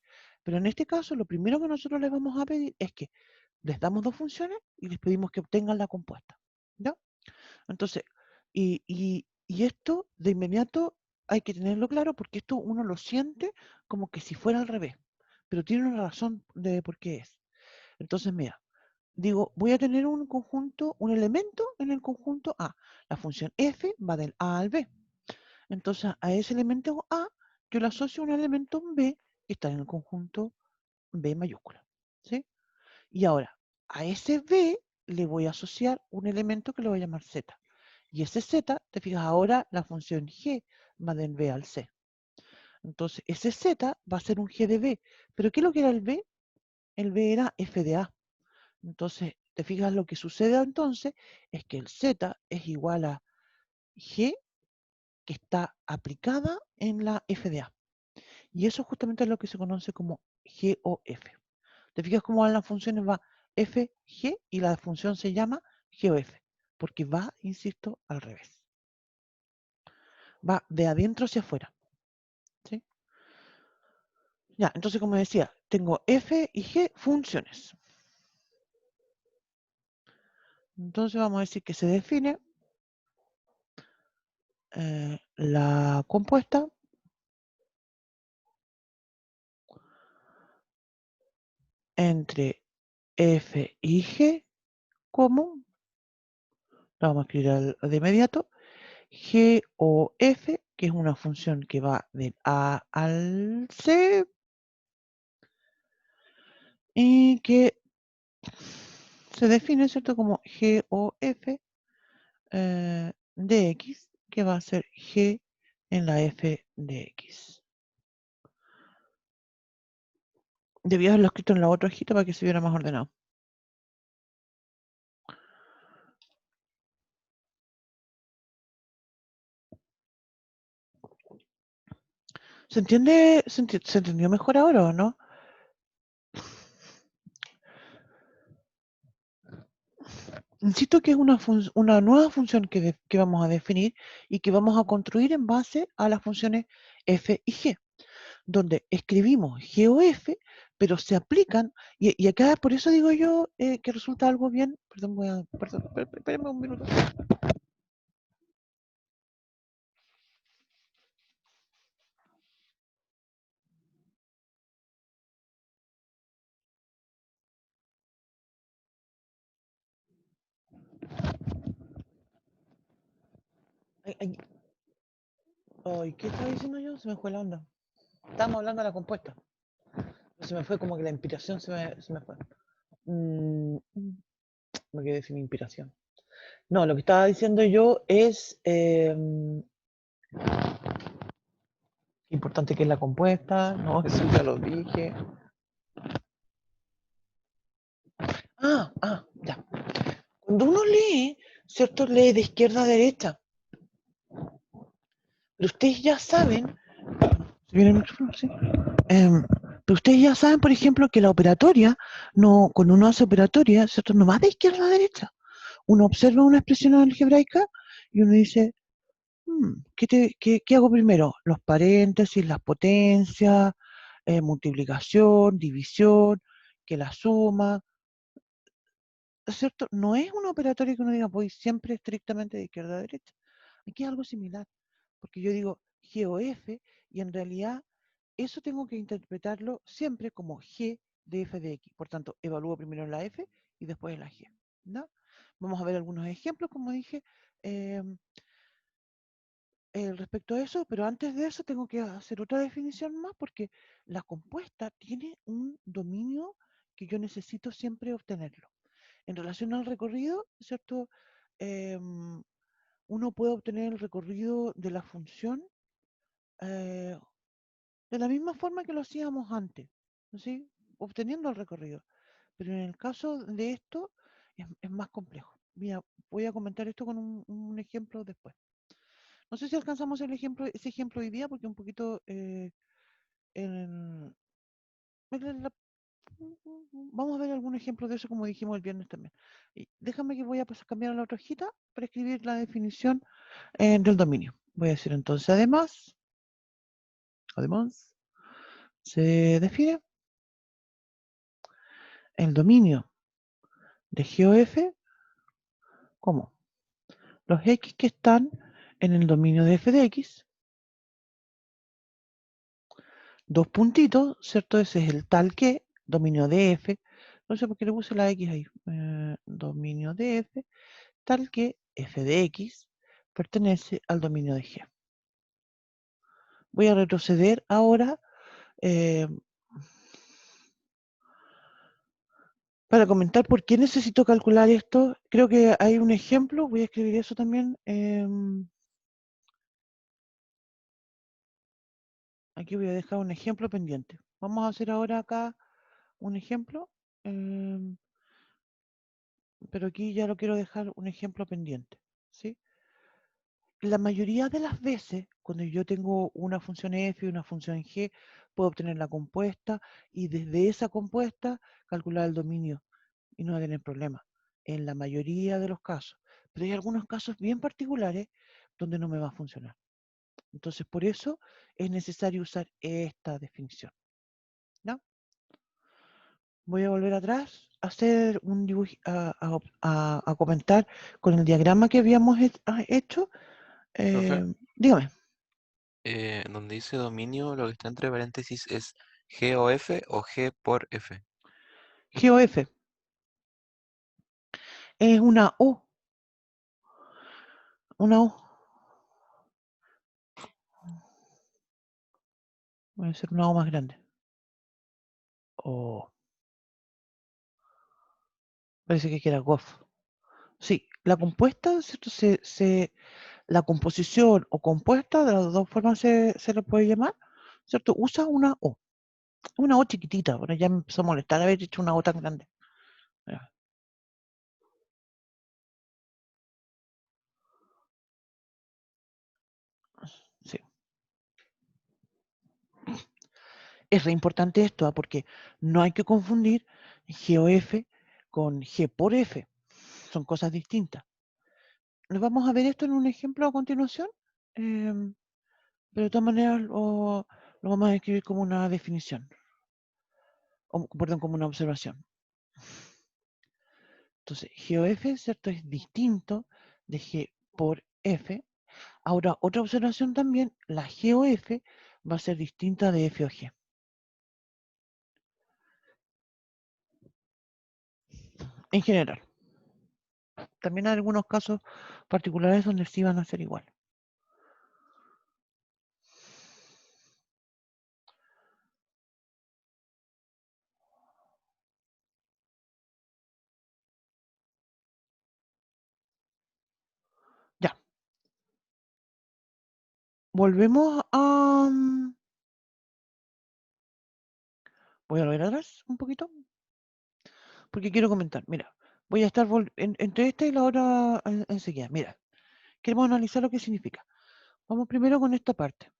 [SPEAKER 1] Pero en este caso, lo primero que nosotros les vamos a pedir es que les damos dos funciones y les pedimos que obtengan la compuesta. ¿Ya? Entonces, y esto de inmediato hay que tenerlo claro porque esto uno lo siente como que si fuera al revés. Pero tiene una razón de por qué es. Entonces, mira, digo, voy a tener un conjunto, un elemento en el conjunto A. La función f va del A al B. Entonces, a ese elemento A, yo le asocio un elemento B que está en el conjunto B mayúscula. ¿Sí? Y ahora, a ese B le voy a asociar un elemento que le voy a llamar Z. Y ese Z, te fijas, ahora la función G va del B al C. Entonces, ese Z va a ser un G de B. ¿Pero qué es lo que era el B? El B era F de A. Entonces, te fijas, lo que sucede entonces es que el Z es igual a G que está aplicada en la F de A. Y eso justamente es lo que se conoce como GOF. ¿Te fijas cómo van las funciones? Va F, G y la función se llama GOF, porque va, insisto, al revés. Va de adentro hacia afuera. ¿Sí? Ya, entonces como decía, tengo F y G funciones. Entonces vamos a decir que se define la compuesta entre F y G como, la vamos a escribir de inmediato, GOF, que es una función que va del A al C y que se define, ¿cierto?, como GOF de X, que va a ser G en la F de X. Debía haberlo escrito en la otra hojita para que se viera más ordenado. ¿Se entiende? ¿Se entendió mejor ahora o no? Insisto que es una nueva función que vamos a definir y que vamos a construir en base a las funciones f y g, donde escribimos GOF, pero se aplican, y acá por eso digo yo que resulta algo bien, perdón, espérenme un minuto. Ay, ¿qué estaba diciendo yo? Se me fue la onda. Estábamos hablando de la compuesta. Se me fue como que la inspiración se me fue. Me quedé sin inspiración. No, lo que estaba diciendo yo es importante que es la compuesta, no, eso ya lo dije. Ya. Cuando uno lee, ¿cierto? Lee de izquierda a derecha. Pero ustedes ya saben, ¿se viene el micrófono? Sí. Pero ustedes ya saben, por ejemplo, que la operatoria, no, cuando uno hace operatoria, ¿cierto? No va de izquierda a derecha. Uno observa una expresión algebraica y uno dice, ¿qué hago primero? Los paréntesis, las potencias, multiplicación, división, que la suma. ¿cierto? No es un operatorio que uno diga, voy siempre estrictamente de izquierda a derecha. Aquí es algo similar, porque yo digo G o F, y en realidad eso tengo que interpretarlo siempre como G de f de x. Por tanto, evalúo primero la f y después la g, ¿no? Vamos a ver algunos ejemplos, como dije, respecto a eso, pero antes de eso tengo que hacer otra definición más, porque la compuesta tiene un dominio que yo necesito siempre obtenerlo. En relación al recorrido, ¿cierto? Uno puede obtener el recorrido de la función de la misma forma que lo hacíamos antes, ¿sí? Obteniendo el recorrido. Pero en el caso de esto es más complejo. Mira, voy a comentar esto con un ejemplo después. No sé si alcanzamos ese ejemplo hoy día, porque un poquito en- vamos a ver algún ejemplo de eso, como dijimos el viernes también. Y déjame que voy a pasar a cambiar a la otra hojita para escribir la definición del dominio. Voy a decir entonces, además, se define el dominio de GOF como los X que están en el dominio de f de X, dos puntitos, ¿cierto? Ese es el tal que, dominio de f, no sé por qué le puse la X ahí, dominio de f, tal que f de X pertenece al dominio de G. Voy a retroceder ahora para comentar por qué necesito calcular esto. Creo que hay un ejemplo, voy a escribir eso también. Aquí voy a dejar un ejemplo pendiente. Vamos a hacer ahora acá un ejemplo, pero aquí ya lo quiero dejar un ejemplo pendiente, ¿sí? La mayoría de las veces, cuando yo tengo una función f y una función g, puedo obtener la compuesta y desde esa compuesta calcular el dominio y no tener problema. En la mayoría de los casos. Pero hay algunos casos bien particulares donde no me va a funcionar. Entonces, por eso es necesario usar esta definición, ¿no? Voy a volver atrás, a hacer un dibujo, a comentar con el diagrama que habíamos hecho.
[SPEAKER 4] Profe,
[SPEAKER 1] Dígame,
[SPEAKER 4] donde dice dominio, lo que está entre paréntesis es G o F o G por F.
[SPEAKER 1] GOF es una O, una O. Voy a hacer una O más grande. O, parece que era GOF. Sí, la compuesta, ¿cierto? La composición o compuesta, de las dos formas se le puede llamar, ¿cierto? Usa una O chiquitita. Bueno, ya me empezó a molestar haber hecho una O tan grande. Mira, sí. Es re importante esto, porque no hay que confundir GOF con G por F. Son cosas distintas. Nos vamos a ver esto en un ejemplo a continuación, pero de todas maneras lo vamos a escribir como una definición, o, perdón, como una observación. Entonces, GOF, ¿cierto? Es distinto de G por F. Ahora, otra observación también, la GOF va a ser distinta de F o G. En general. También hay algunos casos particulares donde sí van a ser igual. Ya. Volvemos a... voy a volver atrás un poquito, porque quiero comentar. Mira, voy a estar entre esta y la otra enseguida. Mira, queremos analizar lo que significa. Vamos primero con esta parte.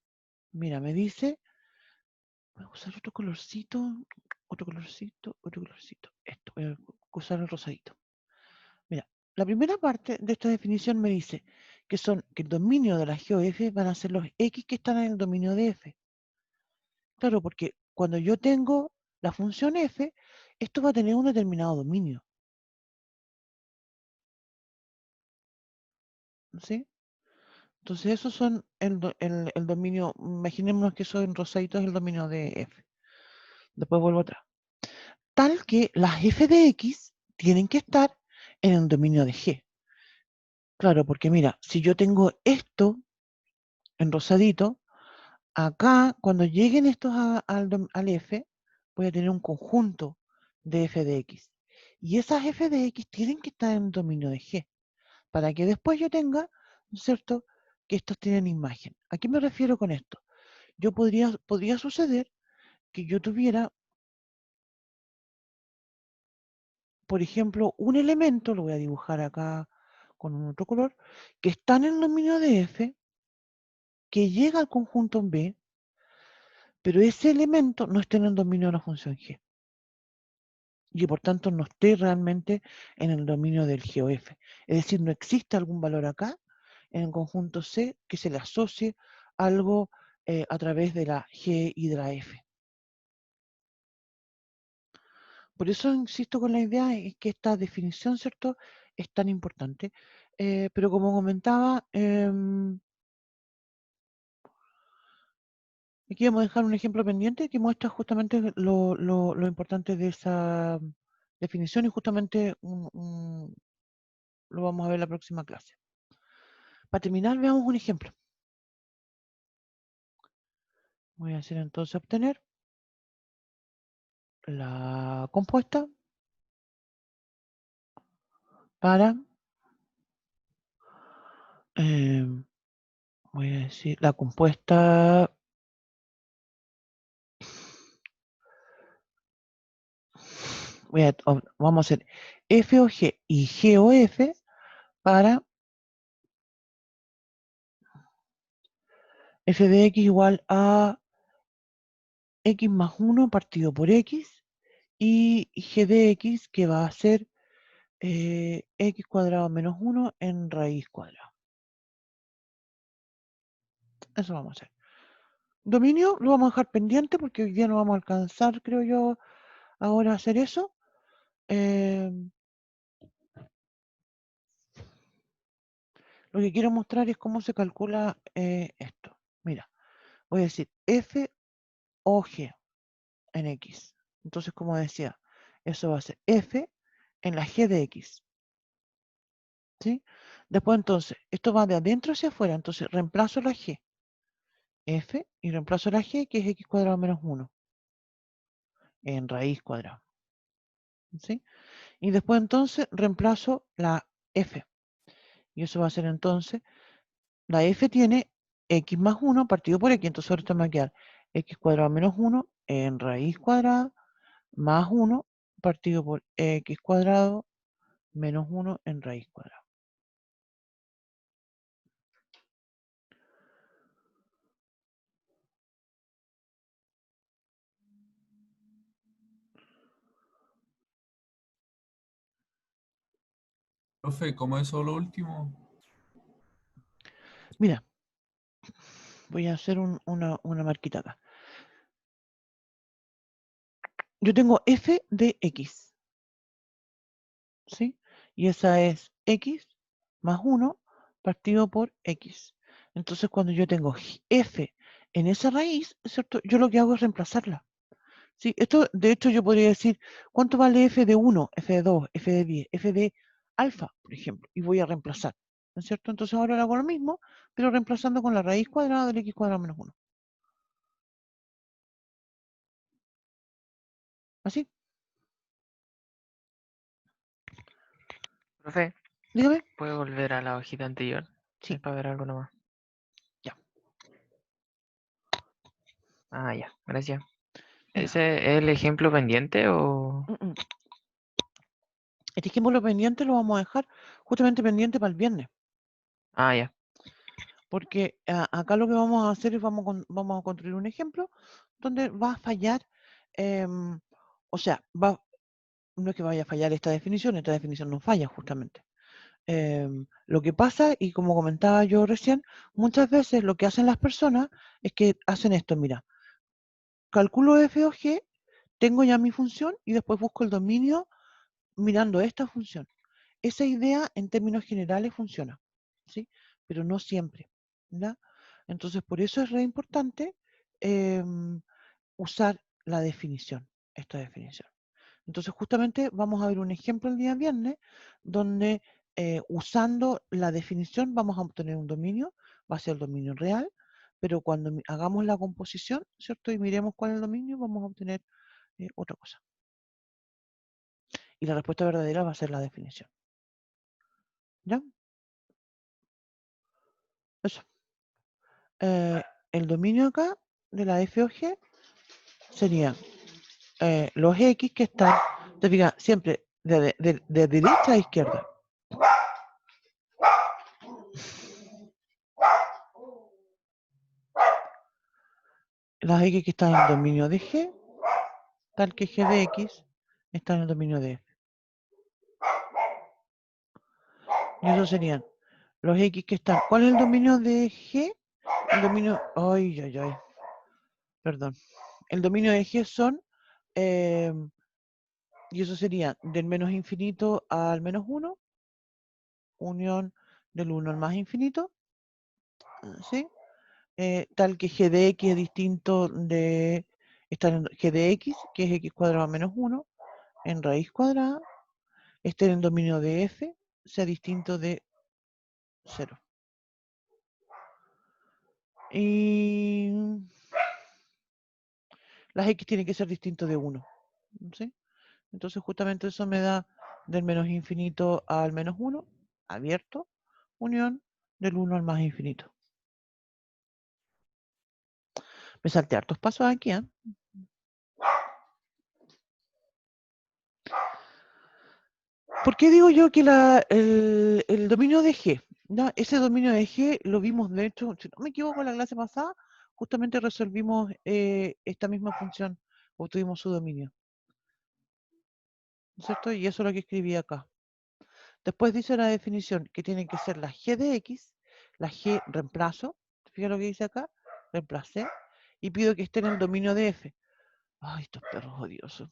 [SPEAKER 1] Mira, me dice... voy a usar otro colorcito, otro colorcito, otro colorcito. Esto, voy a usar el rosadito. Mira, la primera parte de esta definición me dice que el dominio de la GOF van a ser los X que están en el dominio de F. Claro, porque cuando yo tengo la función f, esto va a tener un determinado dominio. ¿sí? Entonces esos son el dominio, imaginémonos que eso en rosadito es el dominio de F. Después vuelvo atrás. Tal que las f de x tienen que estar en el dominio de G. Claro, porque mira, si yo tengo esto en rosadito, acá cuando lleguen estos al F, voy a tener un conjunto de f de x. Y esas f de x tienen que estar en el dominio de G, para que después yo tenga, ¿no es cierto?, que estos tienen imagen. ¿A qué me refiero con esto? Yo podría suceder que yo tuviera, por ejemplo, un elemento, lo voy a dibujar acá con un otro color, que está en el dominio de F, que llega al conjunto en B, pero ese elemento no está en el dominio de la función G. Y por tanto no esté realmente en el dominio del G o F. Es decir, no existe algún valor acá en el conjunto C que se le asocie algo a través de la G y de la F. Por eso insisto con la idea es que esta definición, ¿cierto?, es tan importante. Pero como comentaba, aquí vamos a dejar un ejemplo pendiente que muestra justamente lo importante de esa definición y justamente lo vamos a ver en la próxima clase. Para terminar, veamos un ejemplo. Voy a hacer entonces obtener la compuesta para, voy a decir, la compuesta vamos a hacer f o g y g o f para f de x igual a x más 1 partido por x y g de x que va a ser x cuadrado menos 1 en raíz cuadrada. Eso vamos a hacer. Dominio lo vamos a dejar pendiente porque hoy día no vamos a alcanzar, creo yo, ahora a hacer eso. Lo que quiero mostrar es cómo se calcula esto. Mira, voy a decir f o g en x. Entonces, como decía, eso va a ser f en la g de x. ¿Sí? Después, entonces, esto va de adentro hacia afuera. Entonces, reemplazo la g. F y reemplazo la g, que es x cuadrado menos 1 en raíz cuadrada. ¿Sí? Y después, entonces, reemplazo la f. Y eso va a ser, entonces, la f tiene x más 1 partido por x. Entonces, ahora esto me va a quedar x cuadrado menos 1 en raíz cuadrada más 1 partido por x cuadrado menos 1 en raíz cuadrada.
[SPEAKER 3] Profe, ¿cómo es eso lo último?
[SPEAKER 1] Mira, voy a hacer una marquita acá. Yo tengo f de x, ¿sí? Y esa es x más 1 partido por x. Entonces, cuando yo tengo f en esa raíz, ¿cierto? Yo lo que hago es reemplazarla. ¿Sí? Esto, de hecho, yo podría decir, ¿cuánto vale f de 1, f de 2, f de 10, f de alfa, por ejemplo? Y voy a reemplazar, ¿no es cierto? Entonces ahora hago lo mismo, pero reemplazando con la raíz cuadrada del x cuadrado menos 1. ¿Así?
[SPEAKER 5] Profe,
[SPEAKER 1] Dígame.
[SPEAKER 5] ¿puede volver a la hojita anterior?
[SPEAKER 1] Sí.
[SPEAKER 5] Es para ver algo nomás.
[SPEAKER 1] Ya.
[SPEAKER 5] Ah, ya, gracias.
[SPEAKER 1] Mira.
[SPEAKER 5] ¿Ese es el ejemplo pendiente o...?
[SPEAKER 1] Este ejemplo pendiente lo vamos a dejar justamente pendiente para el viernes.
[SPEAKER 5] Ah, ya.
[SPEAKER 1] Porque acá lo que vamos a hacer es vamos a construir un ejemplo donde va a fallar, o sea, no es que vaya a fallar esta definición no falla justamente. Lo que pasa, y como comentaba yo recién, muchas veces lo que hacen las personas es que hacen esto, mira, calculo f o g, tengo ya mi función y después busco el dominio mirando esta función. Esa idea en términos generales funciona, ¿sí? pero no siempre, ¿ya? Entonces, por eso es re importante usar la definición, esta definición. Entonces, justamente vamos a ver un ejemplo el día viernes, donde usando la definición vamos a obtener un dominio, va a ser el dominio real, pero cuando hagamos la composición, ¿cierto? Y miremos cuál es el dominio, vamos a obtener otra cosa. Y la respuesta verdadera va a ser la definición. ¿Ya? Eso. El dominio acá de la FOG sería los X que están, te fijas, siempre de derecha a izquierda. Las X que están en el dominio de G, tal que G de X está en el dominio de F. Y eso serían los X que están. ¿Cuál es el dominio de G? El dominio. Ay, ay, ay. Perdón. El dominio de G son. Y eso sería del menos infinito al menos 1. Unión del 1 al más infinito. ¿Sí? Tal que G de X es distinto de. Está en G de X, que es X cuadrado menos 1, en raíz cuadrada. Este en el dominio de F sea distinto de 0. Y las X tienen que ser distintos de 1. ¿Sí? Entonces justamente eso me da del menos infinito al menos 1, abierto, unión del 1 al más infinito. Me salté hartos pasos aquí, ¿eh? ¿Por qué digo yo que el dominio de G? ¿No? Ese dominio de G lo vimos, de hecho, si no me equivoco, en la clase pasada, justamente resolvimos esta misma función, obtuvimos su dominio. ¿Cierto? Y eso es lo que escribí acá. Después dice la definición que tiene que ser la G de X, la G reemplazo, fíjate lo que dice acá, reemplacé, y pido que esté en el dominio de F. Ay, estos perros odiosos.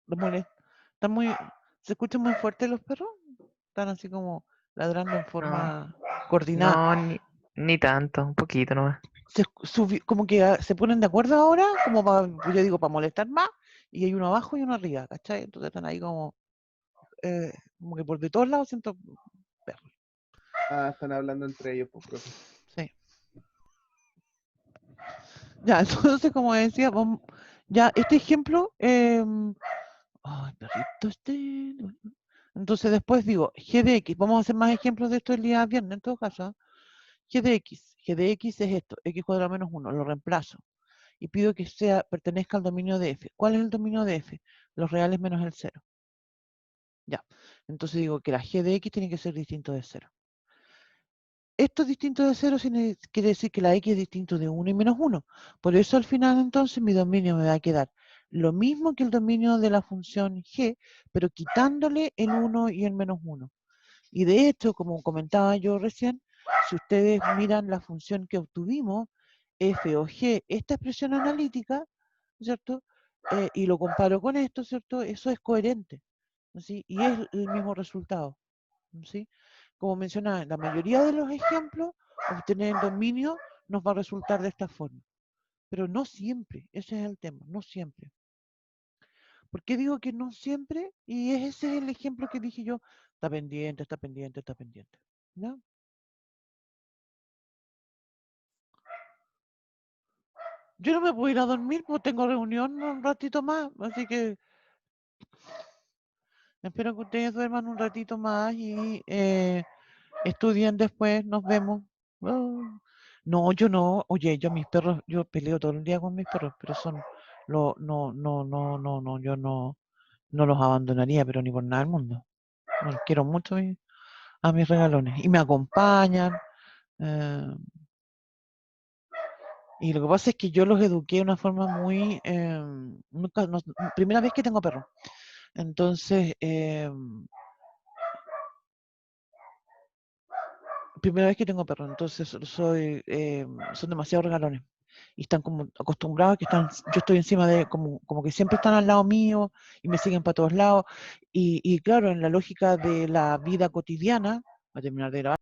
[SPEAKER 1] Los molestan. Están muy, ¿se escuchan muy fuertes los perros? Están así como ladrando en forma coordinada.
[SPEAKER 5] No, ni tanto, un poquito nomás.
[SPEAKER 1] Como que se ponen de acuerdo ahora, como yo digo, para molestar más, y hay uno abajo y uno arriba, ¿cachai? Entonces están ahí como que por de todos lados siento perros.
[SPEAKER 2] Ah, están hablando entre ellos, pues, profe.
[SPEAKER 1] Sí. Ya, entonces, como decía, ya este ejemplo, ay, perrito este. Entonces después digo, G de X, vamos a hacer más ejemplos de esto el día viernes, en todo caso. G de X es esto, X cuadrado menos 1, lo reemplazo. Y pido que pertenezca al dominio de F. ¿Cuál es el dominio de F? Los reales menos el 0. Ya, entonces digo que la G de X tiene que ser distinto de 0. Esto es distinto de 0 quiere decir que la X es distinto de 1 y menos 1. Por eso al final entonces mi dominio me va a quedar lo mismo que el dominio de la función G, pero quitándole el 1 y el menos 1. Y de hecho, como comentaba yo recién, si ustedes miran la función que obtuvimos, F o G, esta expresión analítica, ¿cierto? Y lo comparo con esto, ¿cierto? Eso es coherente, ¿sí? Y es el mismo resultado, ¿sí? Como mencionaba, en la mayoría de los ejemplos, obtener el dominio nos va a resultar de esta forma. Pero no siempre, ese es el tema, no siempre. ¿Por qué digo que no siempre? Y ese es el ejemplo que dije yo, está pendiente, está pendiente, está pendiente. ¿No? Yo no me puedo ir a dormir porque tengo reunión un ratito más, así que espero que ustedes duerman un ratito más y estudien después, nos vemos. No, yo no, oye, yo mis perros, yo peleo todo el día con mis perros, pero no, yo no los abandonaría, pero ni por nada del mundo. Los quiero mucho a mis regalones y me acompañan. Y lo que pasa es que yo los eduqué de una forma muy... primera vez que tengo perro. Entonces, primera vez que tengo perro. Entonces, son demasiado regalones. Y están como acostumbrados yo estoy encima de, como que siempre están al lado mío y me siguen para todos lados. Y claro, en la lógica de la vida cotidiana, voy a terminar de grabar.